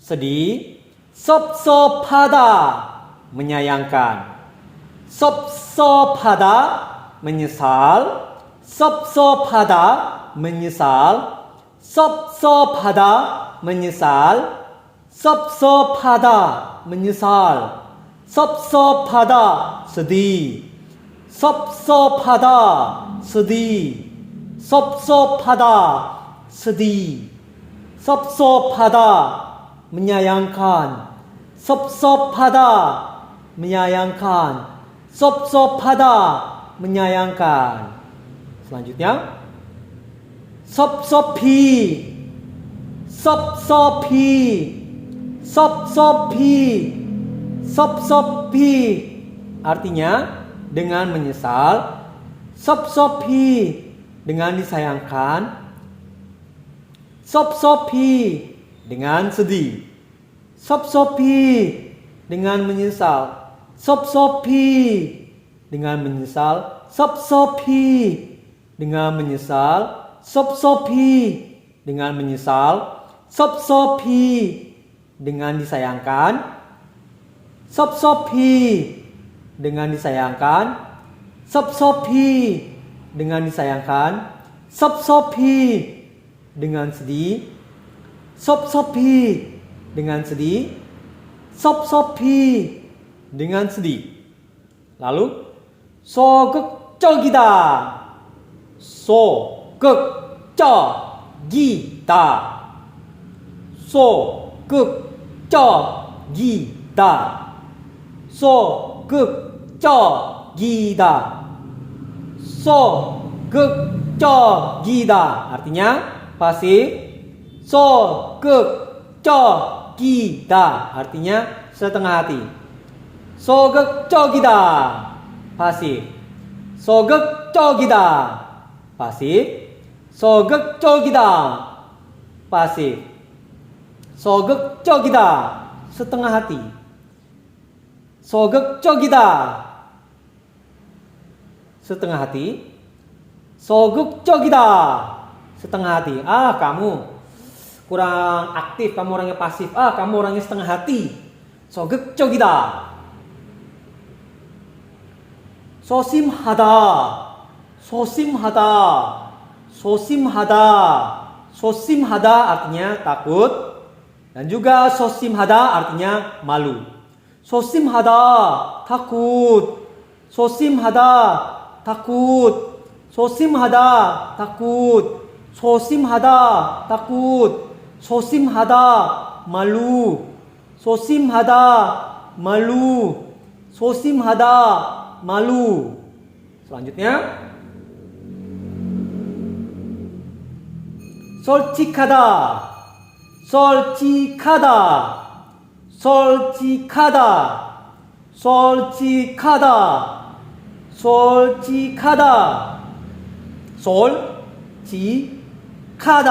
S1: sedih, 섭섭하다 menyayangkan, 섭섭하다 menyesal, 섭섭하다 menyesal, 섭섭하다 menyesal, 섭섭하다 menyesal, 섭섭하다 sedih, 섭섭하다 sedih, 섭섭하다 sedih, 섭섭하다 menyayangkan, 섭섭하다 menyayangkan, 섭섭하다 menyayangkan. Selanjutnya 섭섭히, 섭섭히, 섭섭히, 섭섭히 artinya dengan menyesal, 섭섭히 dengan disayangkan, 섭섭히 dengan sedih, 섭섭히 dengan menyesal, 섭섭히 dengan menyesal, 섭섭히 dengan menyesal, 섭섭히 dengan menyesal, 섭섭히 dengan disayangkan, 섭섭히 dengan disayangkan, 섭섭히 dengan disayangkan, 섭섭히 dengan sedih, 섭섭히 dengan sedih, 섭섭히 dengan sedih. Lalu 소극적이다, 소극적이다, 소극적이다, 소극적이다, 소극적이다 artinya pasif, 소극적이다 artinya setengah hati, 소극적이다 pasif, 소극적이다 pasif, 소극적이다 pasif, 소극적이다 setengah hati, 소극적이다 setengah hati, 소극적이다 setengah hati. Kamu kurang aktif, kamu orangnya pasif, kamu orangnya setengah hati, 소극적이다. 소심하다, 소심하다, 소심하다, 소심하다 artinya takut, dan juga 소심하다 artinya malu. 소심하다 takut, 소심하다 takut, 소심하다 takut, 소심하다 takut, 소심하다 malu, 소심하다 malu, 소심하다 malu. Selanjutnya 솔직하다, 솔직하다, 솔직하다, 솔직하다, 솔직하다, 솔직하다,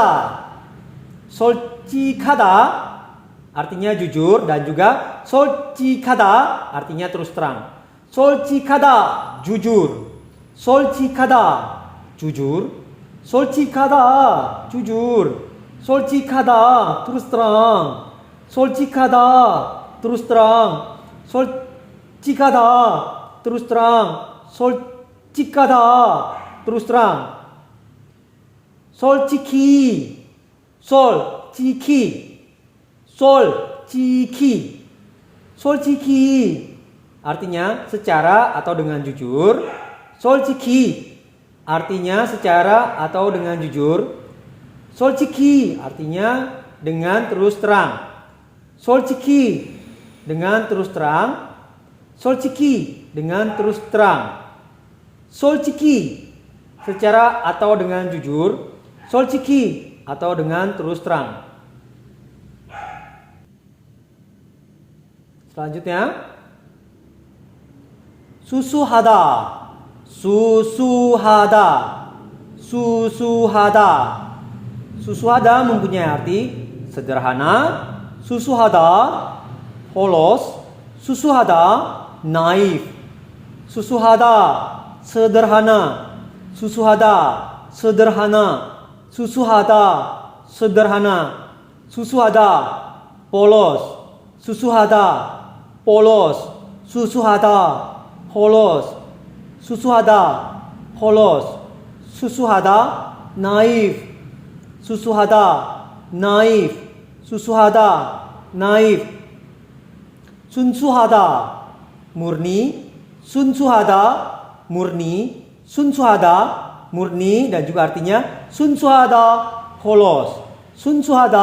S1: 솔직하다 artinya jujur, dan juga 솔직하다 artinya terus terang. 솔직하다, jujur. 솔직하다, jujur. 솔직하다, jujur. 솔직하다, terus terang. 솔직하다, terus terang. 솔직하다, terus terang. 솔직하다, terus terang. 솔직히, 솔직히, 솔직히, 솔직히. Artinya secara atau dengan jujur. 솔직히 artinya secara atau dengan jujur. 솔직히 artinya dengan terus terang. 솔직히 dengan terus terang. 솔직히 dengan terus terang. 솔직히 secara atau dengan jujur. 솔직히 atau dengan terus terang. Selanjutnya 수수하다, 수수하다, 수수하다. 수수하다 mempunyai arti sederhana. 수수하다, polos. 수수하다, naif. 수수하다, sederhana. 수수하다, sederhana. 수수하다, sederhana. 수수하다, polos. 수수하다, polos. 수수하다, polos. 수수하다, polos. 수수하다, naif. 수수하다, naif. 수수하다, naif. 순수하다, murni. 순수하다, murni. 순수하다, murni. Dan juga artinya 순수하다, polos. 순수하다,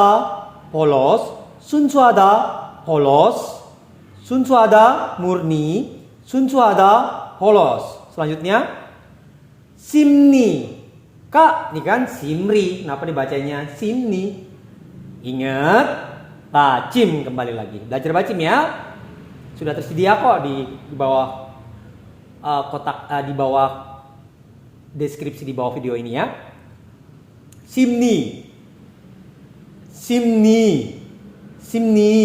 S1: polos. 순수하다, polos. 순수하다, murni. 순수하다, polos. Selanjutnya simni. Kak, ini kan simri. Kenapa dibacanya simni? Ingat, bacim kembali lagi. Belajar bacim ya. Sudah tersedia kok di bawah kotak di bawah deskripsi di bawah video ini ya. Simni. Simni. Simni.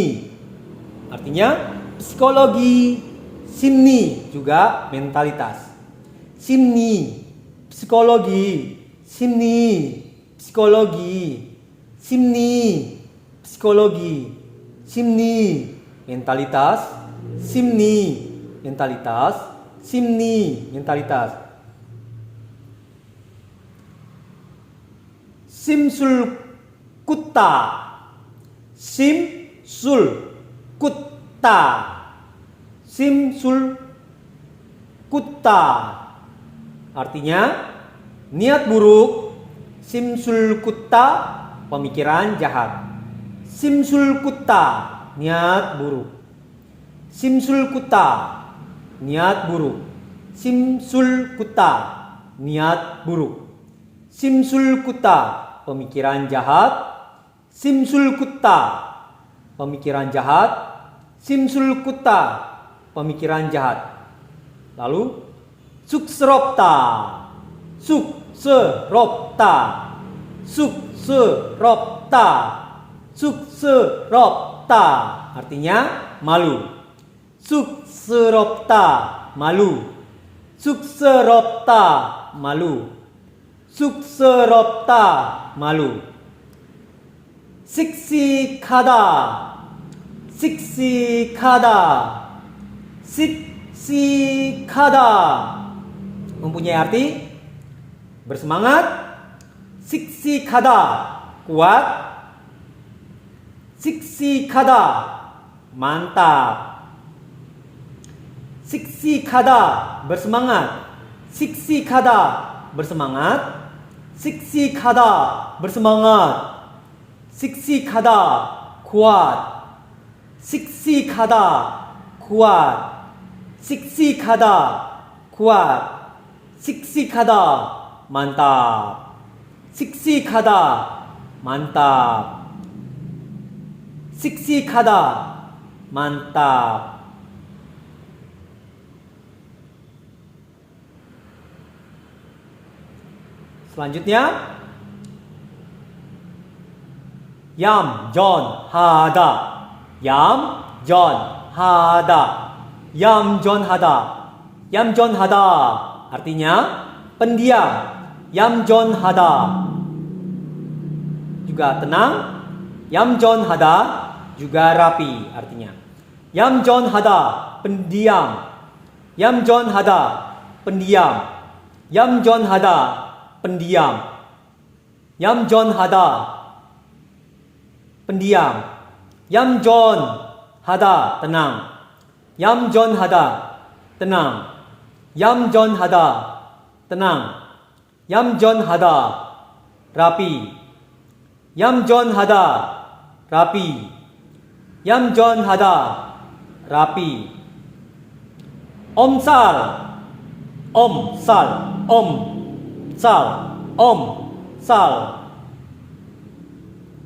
S1: Artinya psikologi. Simni juga mentalitas. Simni, psikologi. Simni, psikologi. Simni, psikologi. Simni, mentalitas. Simni, mentalitas. Simni, mentalitas. Simsul kutta. Simsul kutta. Simsul kutta. Artinya niat buruk. Simsul kutta, pemikiran jahat. Simsul kutta, niat buruk. Simsul kutta, niat buruk. Simsul kutta, niat buruk. Simsul kutta, pemikiran jahat. Simsul kutta, pemikiran jahat. Simsul kutta, pemikiran jahat. Lalu sukseropta. Sukseropta. Sukseropta. Sukseropta. Artinya malu. Sukseropta, malu. Sukseropta, malu. Sukseropta, malu. Siksikada. Siksikada. Siksikada mempunyai arti bersemangat. Siksikada, kuat. Siksikada, mantap. Siksikada, bersemangat. Siksikada, bersemangat. Siksikada, bersemangat. Siksikada, kuat. Siksikada, kuat. Siksikada, kuat. Siksikada, mantap. Siksikada, mantap. Siksikada, mantap. Selanjutnya 얌전하다. 얌전하다. 얌전하다. 얌전하다 artinya pendiam. 얌전하다 juga tenang. 얌전하다 juga rapi artinya. 얌전하다 pendiam. 얌전하다 pendiam. 얌전하다 pendiam. 얌전하다 pendiam. 얌전하다 tenang. 얌전하다 tenang. 얌전하다 tenang. 얌전하다 rapi. 얌전하다 rapi. 얌전하다 rapi. omsal. omsal. omsal. omsal.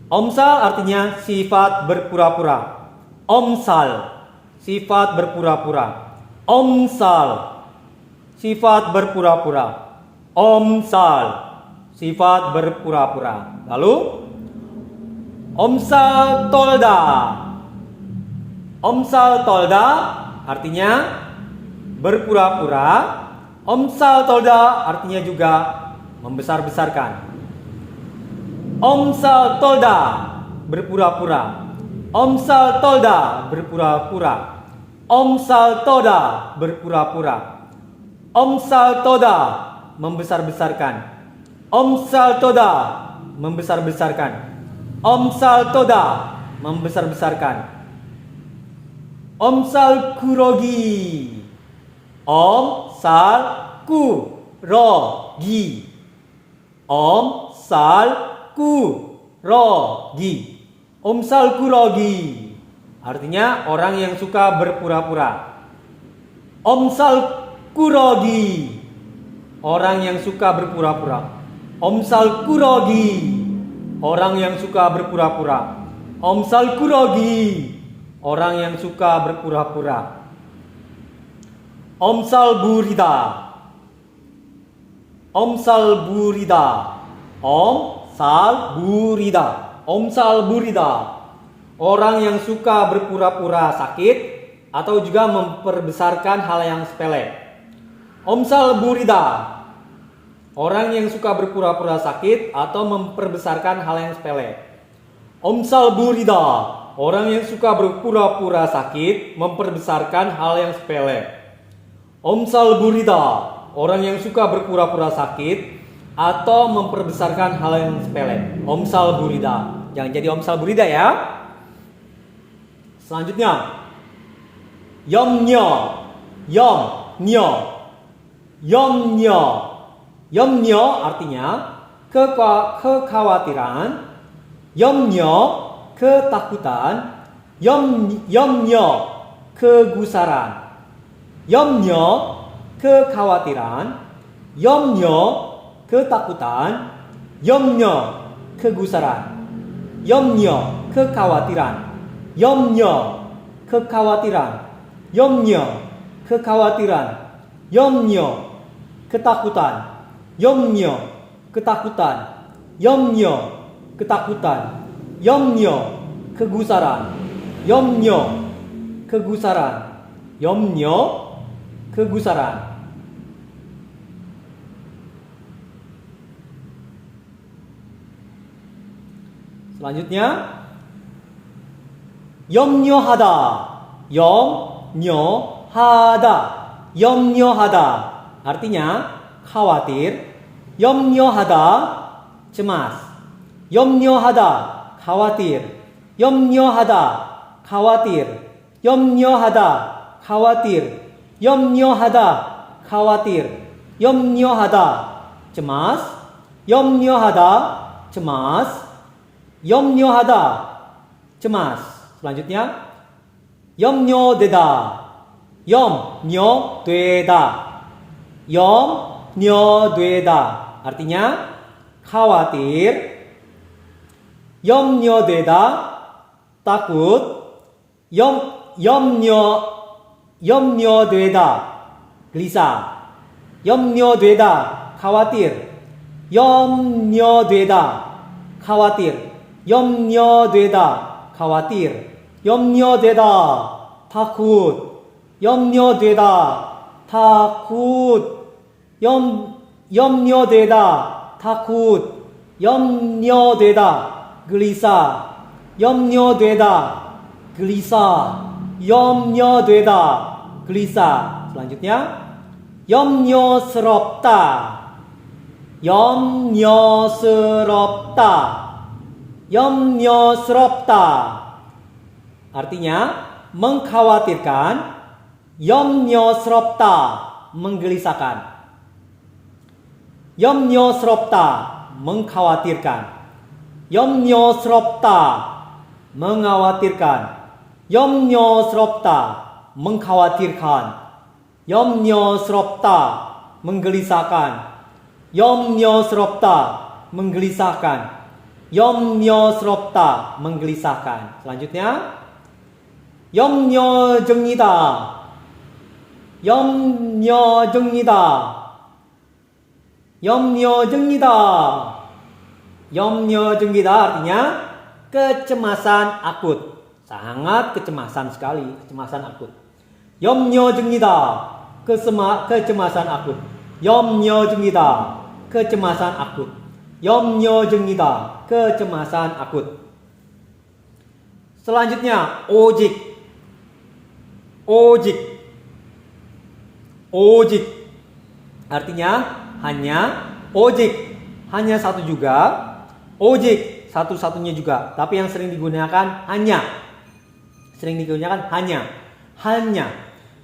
S1: Omsal artinya sifat berpura-pura. Omsal sifat berpura-pura. Omsal sifat berpura-pura. Omsal sifat berpura-pura. Lalu omsal tolda. Omsal tolda artinya berpura-pura. Omsal tolda artinya juga membesar-besarkan. Omsal tolda berpura-pura. Omsal tolda berpura-pura. Omsal tolda berpura-pura. Omsal tolda membesar-besarkan. Omsal tolda membesar-besarkan. Omsal tolda membesar-besarkan. Omsal kurogi. Omsal kurogi. Omsal kurogi. Omsal kurogi artinya orang yang suka berpura-pura. Omsal kurogi orang yang suka berpura-pura. Omsal kurogi orang yang suka berpura-pura. Omsal kurogi orang yang suka berpura-pura. Omsal burida. Omsal burida. Omsal burida. Omsal burida orang yang suka berpura-pura sakit atau juga memperbesarkan hal yang sepele. Omsal burida orang yang suka berpura-pura sakit atau memperbesarkan hal yang sepele. Omsal burida orang yang suka berpura-pura sakit memperbesarkan hal yang sepele. Omsal burida orang yang suka berpura-pura sakit atau memperbesarkan hal yang sepele. Omsal burida. Jangan jadi omsal burida ya. Selanjutnya yomnyo. Yomnyo. Yomnyo. Yomnyo artinya kekhawatiran. Yomnyo ketakutan. Yomnyo kegusaran. Yomnyo kekhawatiran. Yomnyo ketakutan. Yomnyo kegusaran. Yomnyo kekhawatiran. Yomnyo kekhawatiran. Yomnyo kekhawatiran. Yomnyo ketakutan. Yomnyo ketakutan. Yomnyo ketakutan. Yomnyo kegusaran. Yomnyo kegusaran. Yomnyo kegusaran. Selanjutnya 염려하다. 염려하다. 염려하다 artinya khawatir. 염려하다 cemas. 염려하다 khawatir. 염려하다 khawatir. 염려하다 khawatir. 염려하다 khawatir. 염려하다 cemas. 염려하다 cemas. 염려하다 cemas. Selanjutnya 염려되다. 염려되다. 염려되다 artinya khawatir. 염려되다 takut. 염려되다 gelisah. 염려되다 khawatir. 염려되다 khawatir. 염려되다 khawatir. 염려되다 takut. 염려되다 takut. 염려되다, takut. 염려되다, gelisah. 염려되다, gelisah. 염려되다, gelisah. Selanjutnya, 염려스럽다. 염려스럽다. 염려스럽다. Artinya mengkhawatirkan. 염려스럽다, menggelisahkan. 염려스럽다, mengkhawatirkan. 염려스럽다, mengkhawatirkan. 염려스럽다, mengkhawatirkan. 염려스럽다, menggelisahkan. 염려스럽다, menggelisahkan. 염려스럽다, menggelisahkan. Selanjutnya, 염려증이다. 염려증이다. 염려증이다. 염려증이다 artinya kecemasan akut. Sangat kecemasan sekali, kecemasan akut. 염려증이다. kecemasan akut. 염려증이다. kecemasan akut. 염려증이다. kecemasan akut. Selanjutnya, 오직. 오직. 오직. Artinya hanya. 오직 hanya satu juga. 오직 satu-satunya juga. Tapi yang sering digunakan hanya. Sering digunakan hanya. Hanya.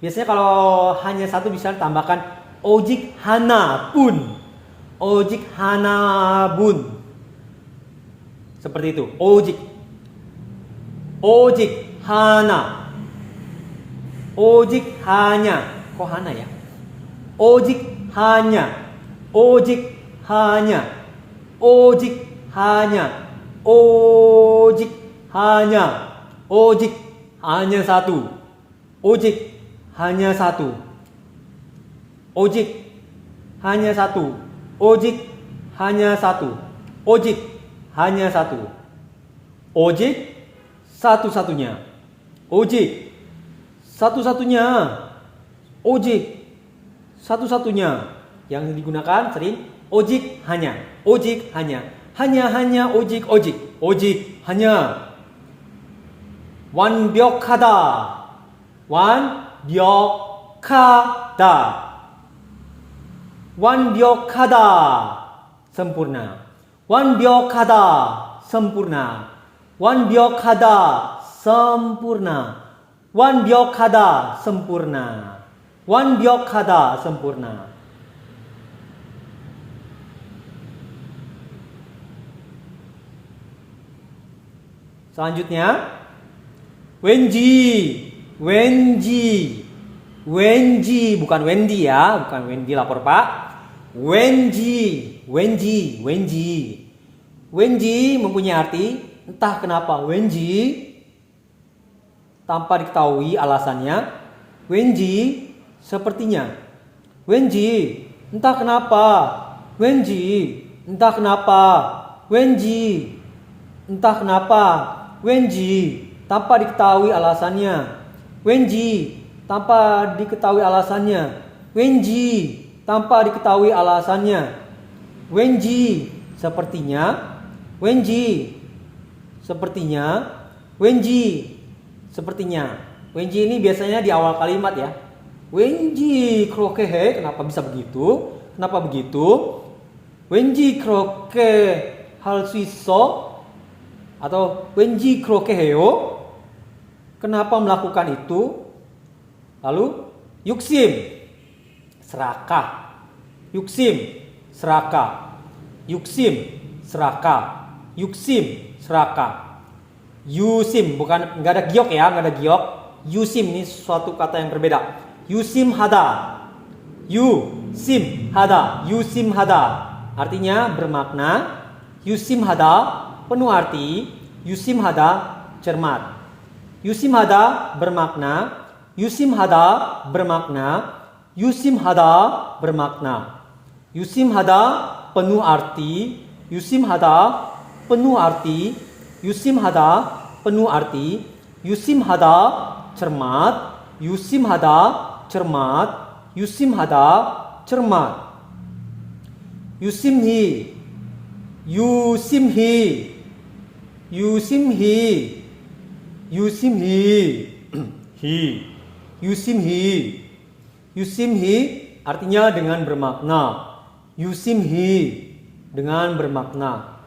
S1: Biasanya kalau hanya satu bisa ditambahkan 오직 하나뿐. 오직 하나뿐. Seperti itu. 오직. 오직 하나. 오직 hanya. Kok hana ya? 오직 hanya. 오직 hanya. 오직 hanya. 오직 hanya. 오직 hanya satu. 오직 hanya satu. 오직 hanya satu. 오직 hanya satu. 오직 hanya satu. 오직 satu-satunya. 오직 satu-satunya. 오직 satu-satunya. Yang digunakan sering 오직 hanya. 오직 hanya. hanya 오직 오직. 오직 hanya. 완벽하다. 완벽하다. 완벽하다. sempurna. 완벽하다. sempurna. 완벽하다. sempurna. 완벽하다. sempurna. 완벽하다. sempurna. Selanjutnya, 왠지. 왠지. 왠지 bukan Wendy ya, bukan Wendy lapor Pak. 왠지. 왠지. 왠지. 왠지 mempunyai arti entah kenapa. 왠지 tanpa diketahui alasannya. 왠지 sepertinya. 왠지 entah kenapa. 왠지 entah kenapa. 왠지 entah kenapa. 왠지 tanpa diketahui alasannya. 왠지 tanpa diketahui alasannya. 왠지 tanpa diketahui alasannya. 왠지 sepertinya. 왠지 sepertinya. 왠지 sepertinya. 왠지 ini biasanya di awal kalimat ya. 왠지 그렇게 해. Kenapa bisa begitu? Kenapa begitu? 왠지 그렇게 할 수 있어? Atau 왠지 그렇게 해요? Kenapa melakukan itu? Lalu 욕심, serakah. 욕심, serakah. 욕심, serakah. 욕심, serakah. 유심, bukan nggak ada giok ya, nggak ada giok. 유심 ini suatu kata yang berbeda. 유심하다. 유심하다. 유심하다. Artinya bermakna. 유심하다 penuh arti. 유심하다 cermat. 유심하다 bermakna. 유심하다 bermakna. 유심하다 bermakna. 유심하다 penuh arti. 유심하다 penuh arti. 유심하다 penuh arti. 유심하다 cermat. 유심하다 cermat. Yusimhada, cermat. Yusimhi, yusimhi, yusimhi, yusimhi, hi, yusimhi, yusimhi artinya dengan bermakna. Yusimhi dengan bermakna.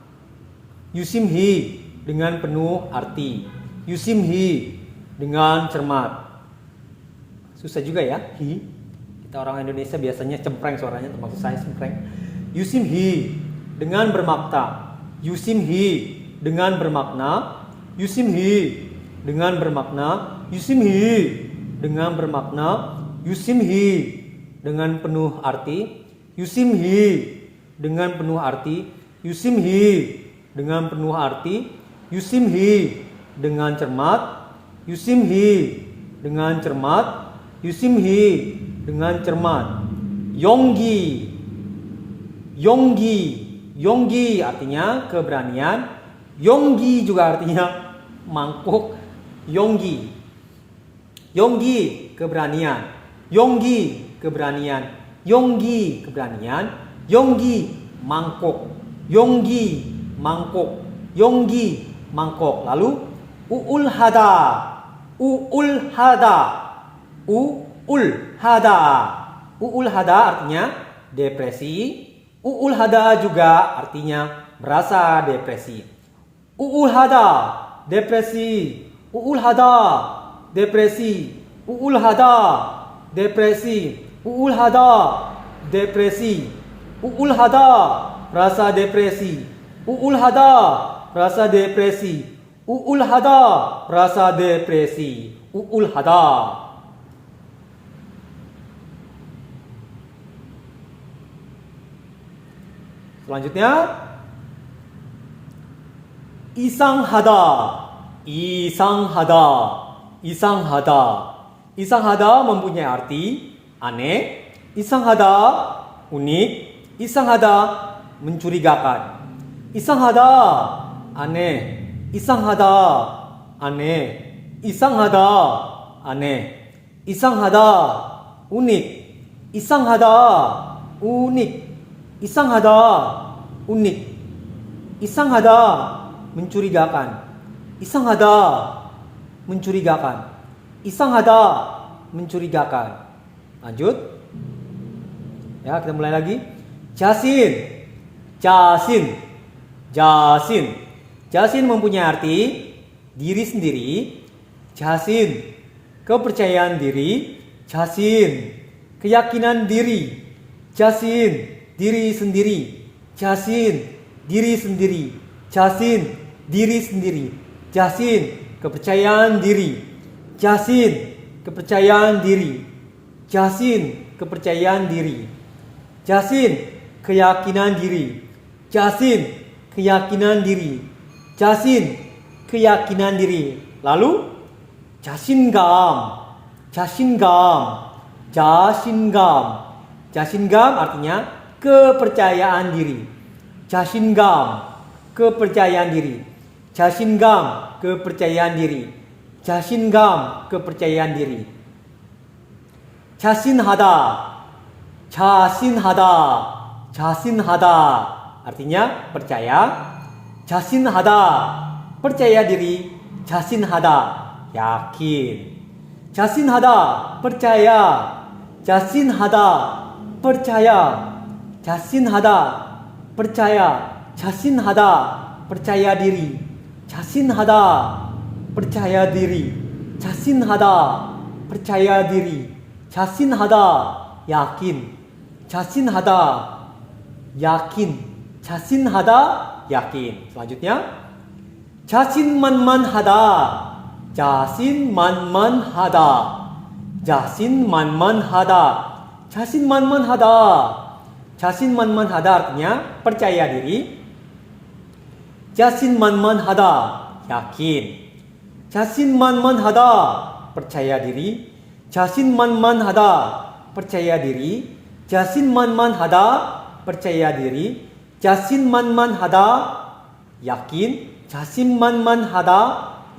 S1: Yusimhi dengan penuh arti. Yusimhi dengan cermat. Susah juga ya, hi. Kita orang Indonesia biasanya cempreng suaranya, termasuk saya cempreng. Yusimhi dengan bermakna. Yusimhi dengan bermakna. Yusimhi dengan bermakna. Yusimhi dengan bermakna. Yusimhi dengan penuh arti. Yusimhi dengan penuh arti. Yusimhi dengan penuh arti. Yusimhi dengan cermat. Yusimhi dengan cermat. Yusimhi dengan cermat. Yonggi, yonggi, yonggi artinya keberanian. Yonggi juga artinya mangkuk. Yonggi, yonggi keberanian. Yonggi keberanian. Yonggi keberanian. Yonggi mangkuk. Yonggi mangkuk. Yonggi mangkok. Lalu uul hada. Uul hada. Uul hada. Uul hada artinya depresi. Uul hada juga artinya merasa depresi. Uul hada depresi. Uul hada depresi. Uul hada depresi. Uul hada depresi. Uul hada rasa depresi. Uul hada rasa depresi. Uul hada rasa depresi. Uul hada. Selanjutnya isang hada. Isang hada. Isang hada. Isang hada mempunyai arti aneh. Isang hada unik. Isang hada mencurigakan. Isang hada aneh. Isang hada aneh. Isang hada aneh. Isang hada unik. Isang hada unik. Isang hada unik. Isang hada mencurigakan. Isang hada mencurigakan. Isang hada mencurigakan. Lanjut. Ya, kita mulai lagi. Jasin. Jasin. Jasin. Jasin mempunyai arti diri sendiri. Jasin kepercayaan diri. Jasin keyakinan diri. Jasin diri sendiri. Jasin diri sendiri. Jasin diri sendiri. Jasin kepercayaan diri. Jasin kepercayaan diri. Jasin kepercayaan diri. Jasin keyakinan diri. Jasin keyakinan diri. Jasin keyakinan diri. Lalu jasin감. Jasin감. Jasin감. Jasin감 artinya kepercayaan diri. Jasin감 kepercayaan diri. Jasin감 kepercayaan diri. Jasin감 kepercayaan diri. Jasinhada. Jasinhada. Jasinhada artinya percaya. Jasinhada percaya diri. Jasinhada yakin. Jasinhada percaya. Jasinhada percaya. Jasinhada percaya. Jasinhada percaya diri. Jasinhada percaya diri. Jasinhada percaya diri. Jasinhada yakin. Jasinhada yakin. Jasinhada yakin. Selanjutnya jasinmanmanhada. Jasinmanmanhada. Jasinmanmanhada. Jasinmanmanhada. Jasinmanmanhada artinya percaya diri. Jasinmanmanhada yakin. Jasinmanmanhada percaya diri. Jasinmanmanhada percaya diri. Jasinmanmanhada percaya diri. Jasinmanmanhada yakin. Jasinmanmanhada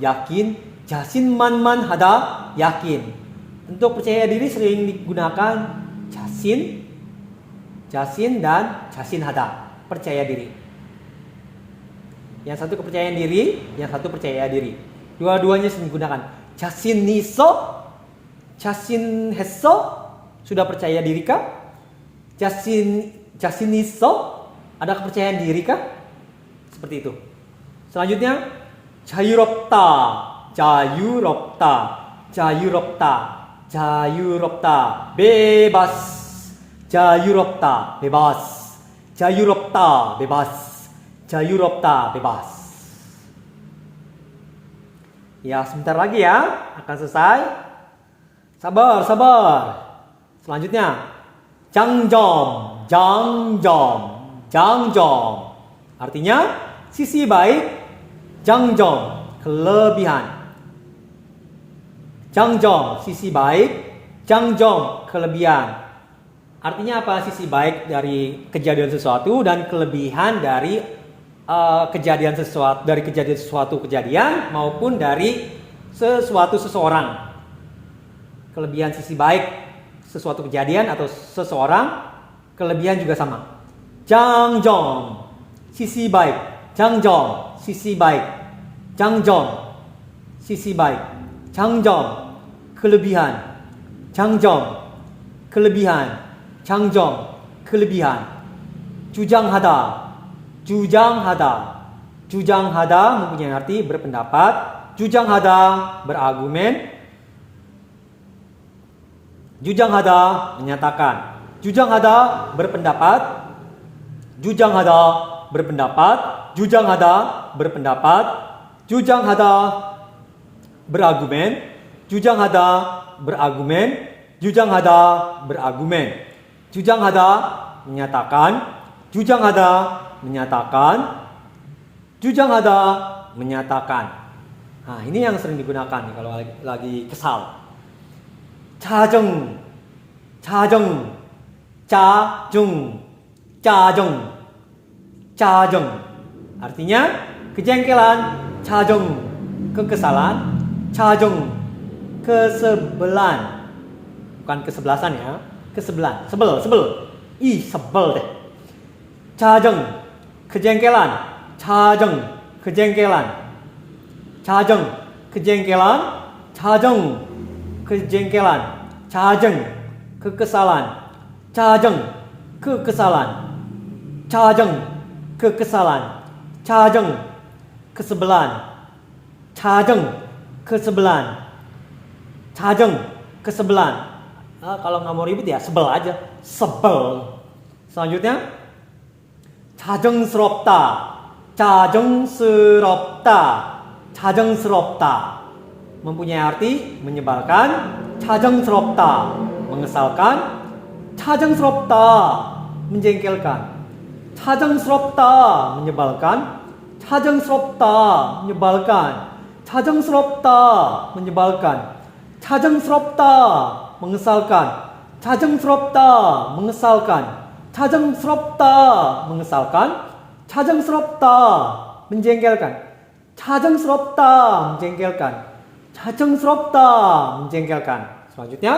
S1: yakin. Jasinmanmanhada yakin. Untuk percaya diri sering digunakan jasin dan jasin hada. Percaya diri. Yang satu kepercayaan diri, yang satu percaya diri. Dua-duanya sering digunakan. Jasin niso, jasin heso. Sudah percaya diri kah? Jasin niso. Ada kepercayaan diri kah? Seperti itu. Selanjutnya, 자유롭다, 자유롭다, 자유롭다, 자유롭다, bebas, 자유롭다, bebas, 자유롭다, bebas, 자유롭다, bebas. Ya, sebentar lagi ya, akan selesai. Sabar, sabar. Selanjutnya, 장점, 장점, 장점. Artinya sisi baik. 장점, kelebihan. 장점, sisi baik. 장점, kelebihan. Artinya apa? Sisi baik dari kejadian sesuatu dan kelebihan dari kejadian sesuatu kejadian maupun dari seseorang. Kelebihan sisi baik sesuatu kejadian atau seseorang, kelebihan juga sama. 장점, sisi baik. 장점, sisi baik. 장점, sisi baik. 장점, kelebihan. 장점, kelebihan. 장점, kelebihan. 주장하다, 주장하다. 주장하다 mempunyai arti berpendapat. 주장하다 berargumen. 주장하다 menyatakan. 주장하다 berpendapat. 주장하다 berpendapat. 주장하다 berpendapat. 주장하다 berargumen. 주장하다 berargumen. 주장하다 berargumen. 주장하다 menyatakan. 주장하다 menyatakan. 주장하다 menyatakan. Nah, ini yang sering digunakan nih kalau lagi kesal. 짜증, 짜증, 짜증, 짜증, 짜증. Artinya kejengkelan, 짜증, kekesalan, 짜증, kesebelan. Bukan kesebelasan ya, kesebelan, sebel. Ih, sebel deh. 짜증, kejengkelan, 짜증, kejengkelan. 짜증, kejengkelan, 짜증, kejengkelan. 짜증, kekesalan. 짜증, kekesalan. 짜증, kekesalan. 짜증, kesebelan. 짜증, kesebelan. 짜증, kesebelan. Kalau nggak mau ribet ya sebel aja. Sebel. Selanjutnya, 짜증스럽다. 짜증스럽다. 짜증스럽다. Mempunyai arti menyebalkan. 짜증스럽다. mengesalkan. 짜증스럽다. menjengkelkan. 짜증스럽다. menyebalkan. 짜증스럽다. menyebalkan. 짜증스럽다. menyebalkan. 짜증스럽다. mengesalkan. 짜증스럽다. mengesalkan. 짜증스럽다. mengesalkan. 짜증스럽다. menjengkelkan. 짜증스럽다. menjengkelkan. 짜증스럽다. menjengkelkan. Selanjutnya,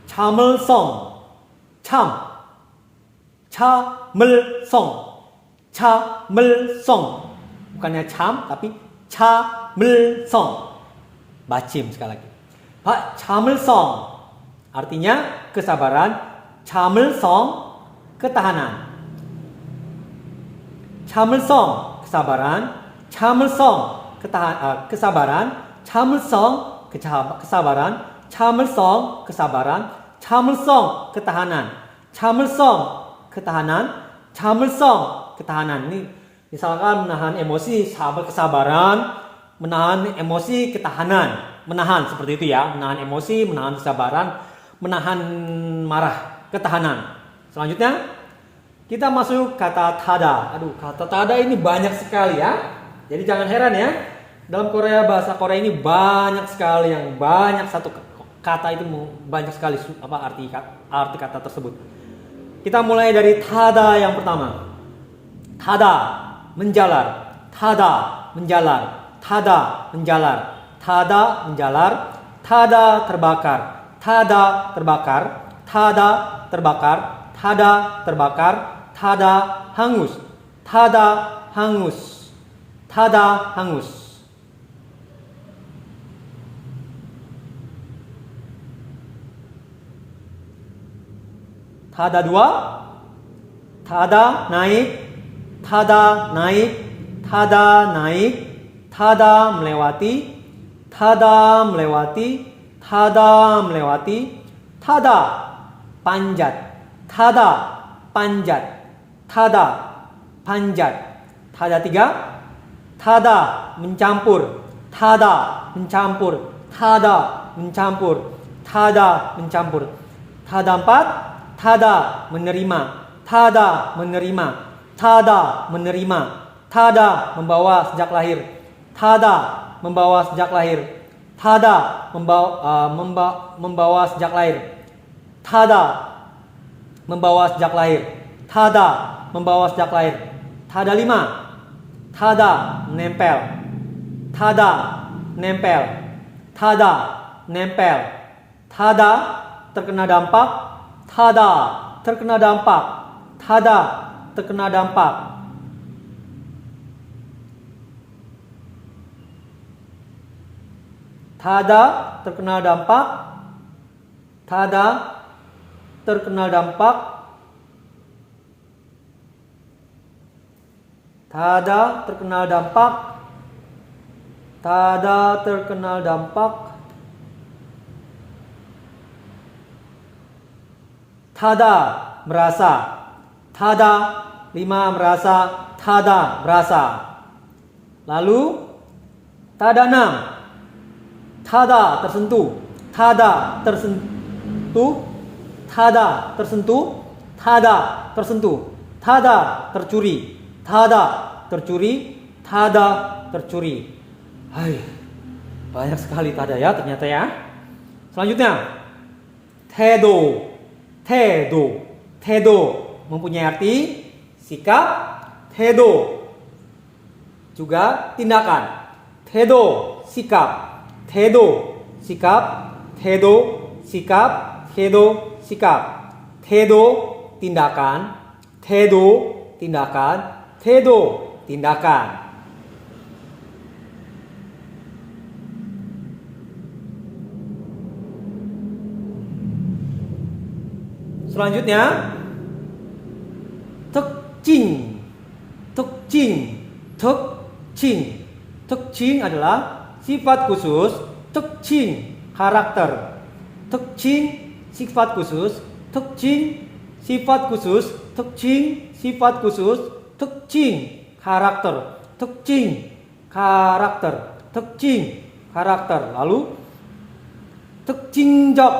S1: 참을성. 참을성. 참을성. Bukannya 참 tapi 참을성. Bacim sekali lagi. Pak, 참을성 artinya kesabaran. 참을성 ketahanan. 참을성 kesabaran. 참을성 kesabaran. 참을성 kesabaran. 참을성 kesabaran. 참을성 ketahanan. 참을성 ketahanan. 참을성 ketahanan. Ini misalkan menahan emosi, sabar kesabaran, menahan emosi ketahanan. Menahan seperti itu ya, menahan emosi, menahan kesabaran, menahan marah, ketahanan. Selanjutnya kita masuk kata tada. Aduh, kata tada ini banyak sekali ya. Jadi jangan heran ya. Dalam bahasa Korea ini banyak sekali yang banyak satu kata itu banyak sekali arti kata tersebut. Kita mulai dari tada yang pertama. Tada, menjalar. Tada, menjalar. Tada, menjalar. Tada, menjalar. Tada, terbakar. Tada, terbakar. tada terbakar, tada terbakar, tada hangus, tada hangus, tada hangus. Tada dua, tada naik, tada naik, tada naik, tada melewati, tada melewati, tada melewati, tada panjat, tada panjat, tada panjat. Tada tiga, tada mencampur, tada mencampur, tada mencampur, tada mencampur. Tada empat, tada menerima, tada menerima, tada menerima, tada membawa sejak lahir, tada membawa sejak lahir, tada membawa sejak lahir, tada membawa sejak lahir, tada membawa sejak lahir. Tada lima, tada nempel, tada nempel, tada nempel, tada terkena dampak, tada terkena dampak, tada terkena dampak. Tada terkena dampak, tada terkena dampak, tada terkena dampak, tada terkena dampak, tada merasa, tada lima merasa, tada merasa. Lalu tada enam, tada tersentuh, tada tersentuh, tada tersentuh, tada tersentuh, tada tercuri, tada tercuri, tada tercuri. Hai, banyak sekali tada ya ternyata ya. Selanjutnya, tedo, tedo, tedo mempunyai arti sikap, tedo juga tindakan, tedo sikap, tedo sikap, tedo sikap, tedo sikap, tedo tindakan, tedo tindakan, tedo tindakan. Selanjutnya, tekcing, tekcing, tekcing, tekcing adalah sifat khusus, tekcing karakter, tekcing sifat khusus, tekcing sifat khusus, tekcing sifat khusus, tekcing karakter, tekcing karakter, tekcing karakter. Lalu tekcingjok,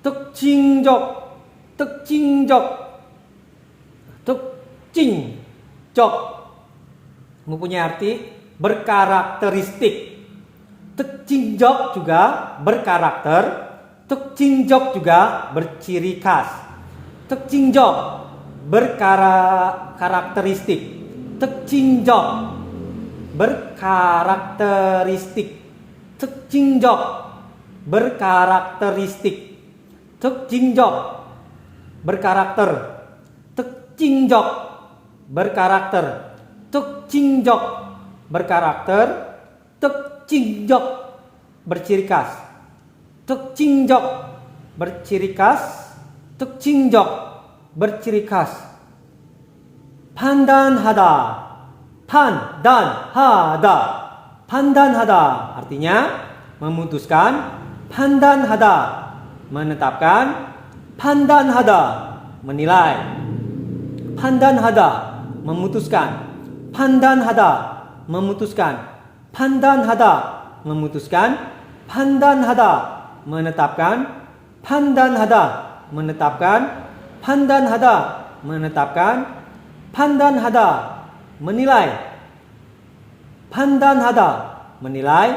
S1: tekcingjok, tekcingjok, tekcingjok mempunyai arti berkarakteristik. Tekcingjok juga berkarakter, tekcingjok juga berciri khas. Tekcingjok berkarakteristik, tekcingjok berkarakteristik, tekcingjok berkarakteristik, tekcingjok berkarakter, tekcingjok berkarakter, tekcingjok berkarakter, tekcingjok berciri khas, tekcingjok berciri khas, tekcingjok berciri khas. 판단하다, 판단하다, 판단하다 artinya memutuskan, 판단하다 menetapkan, 판단하다 menilai, 판단하다 memutuskan, 판단하다 memutuskan, 판단하다 memutuskan, 판단하다 menetapkan, 판단하다 menetapkan, 판단하다 menetapkan, 판단하다 menilai, 판단하다 menilai,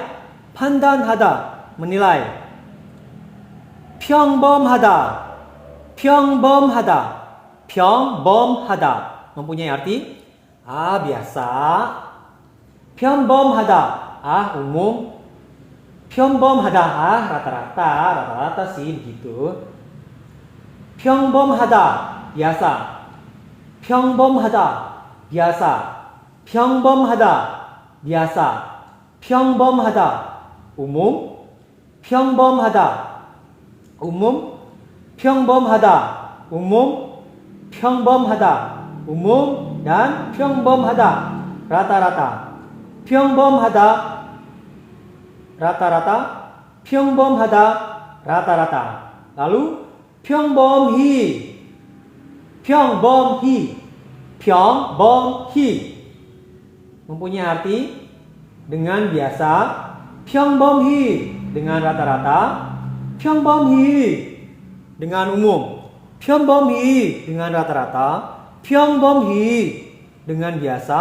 S1: 판단하다 menilai. 평범하다, 평범하다, 평범하다 mempunyai arti biasa, 평범하다 umum, 평범하다 rata-rata sih begitu. 평범하다, biasa. 평범하다, biasa. 평범하다, biasa. 평범하다, umum. 평범하다, umum. 평범하다, umum. 평범하다, umum. Dan 평범하다, rata-rata. 평범하다, rata-rata. 평범하다, rata-rata. Lalu 평범히, 평범히, 평범히 mempunyai arti dengan biasa, 평범히 dengan rata-rata, 평범히 dengan umum, 평범히 dengan rata-rata, 평범히 dengan biasa,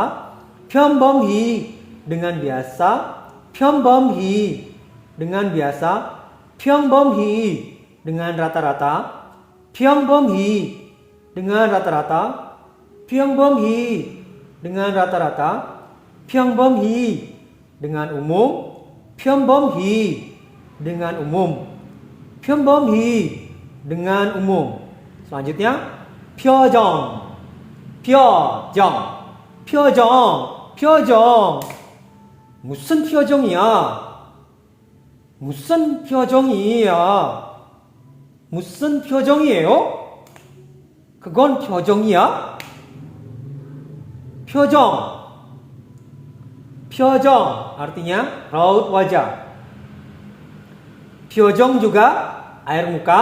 S1: 평범히 dengan biasa, 평범히 dengan biasa, 평범히 dengan rata-rata, 평범히 dengan rata-rata, 평범히 dengan rata-rata, 평범히 dengan umum, 평범히 dengan umum, 평범히 dengan umum. Selanjutnya 표정, 표정, 표정, 표정. 무슨 표정이야? 무슨 표정이야? 무슨 표정이에요? 그건 표정이야? 표정. 표정 artinya raut wajah. 표정 juga air muka.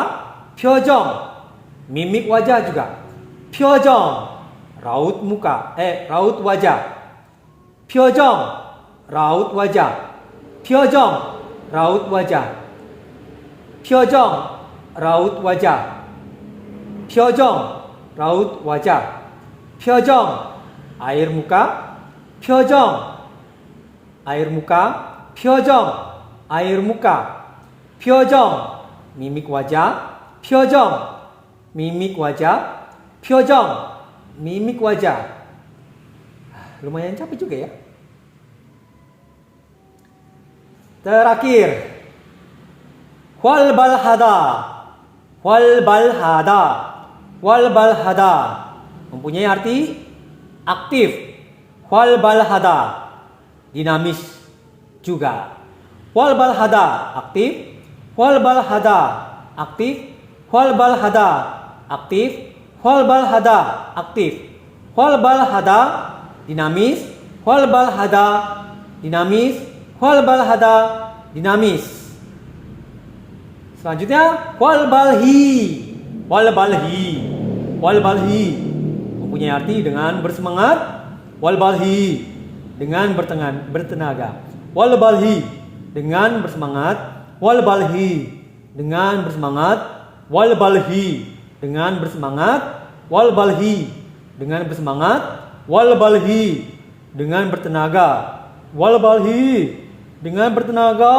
S1: 표정 mimik wajah juga. 표정 raut muka, raut wajah. 표정 raut wajah. 표정 raut wajah. 표정 raut wajah. 표정 raut wajah. 표정 air muka. 표정 air muka. 표정 air muka. 표정 mimik wajah. 표정 mimik wajah. 표정 mimik wajah. Lumayan capek juga ya. Terakhir, walbalhada, walbalhada, walbalhada mempunyai arti aktif. Walbalhada dinamis juga. Walbalhada aktif, walbalhada aktif, walbalhada aktif, walbalhada aktif, walbalhada dinamis, walbalhada dinamis, walbalhada dinamis. Selanjutnya walbalhi, walbalhi, walbalhi mempunyai arti dengan bersemangat. Walbalhi dengan bertenaga. Walbalhi dengan bersemangat. Walbalhi dengan bersemangat. Walbalhi dengan bersemangat. Walbalhi dengan bersemangat. Walbalhi dengan bertenaga. Walbalhi dengan bertenaga.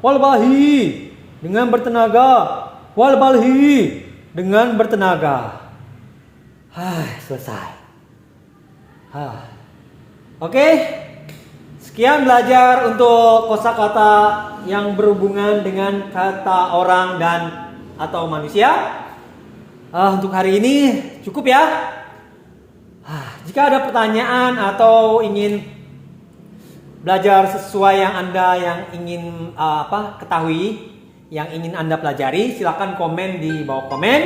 S1: Walbalhi dengan bertenaga. Walbalhi dengan bertenaga. Selesai. Oke. Sekian belajar untuk kosakata yang berhubungan dengan kata orang dan atau manusia. Untuk hari ini cukup ya. Jika ada pertanyaan atau ingin belajar sesuai yang Anda ingin ketahui, yang ingin Anda pelajari, silakan komen di bawah komen.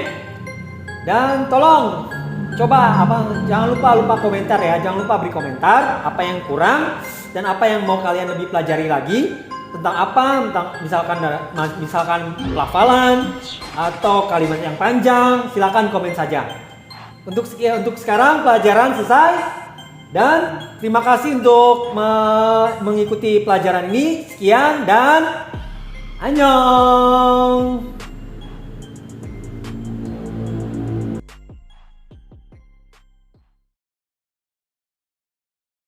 S1: Dan tolong coba jangan lupa komentar ya, jangan lupa beri komentar apa yang kurang dan apa yang mau kalian lebih pelajari lagi tentang misalkan pelafalan atau kalimat yang panjang, silakan komen saja. Untuk sekarang pelajaran selesai dan terima kasih untuk mengikuti pelajaran ini. Sekian dan annyeong.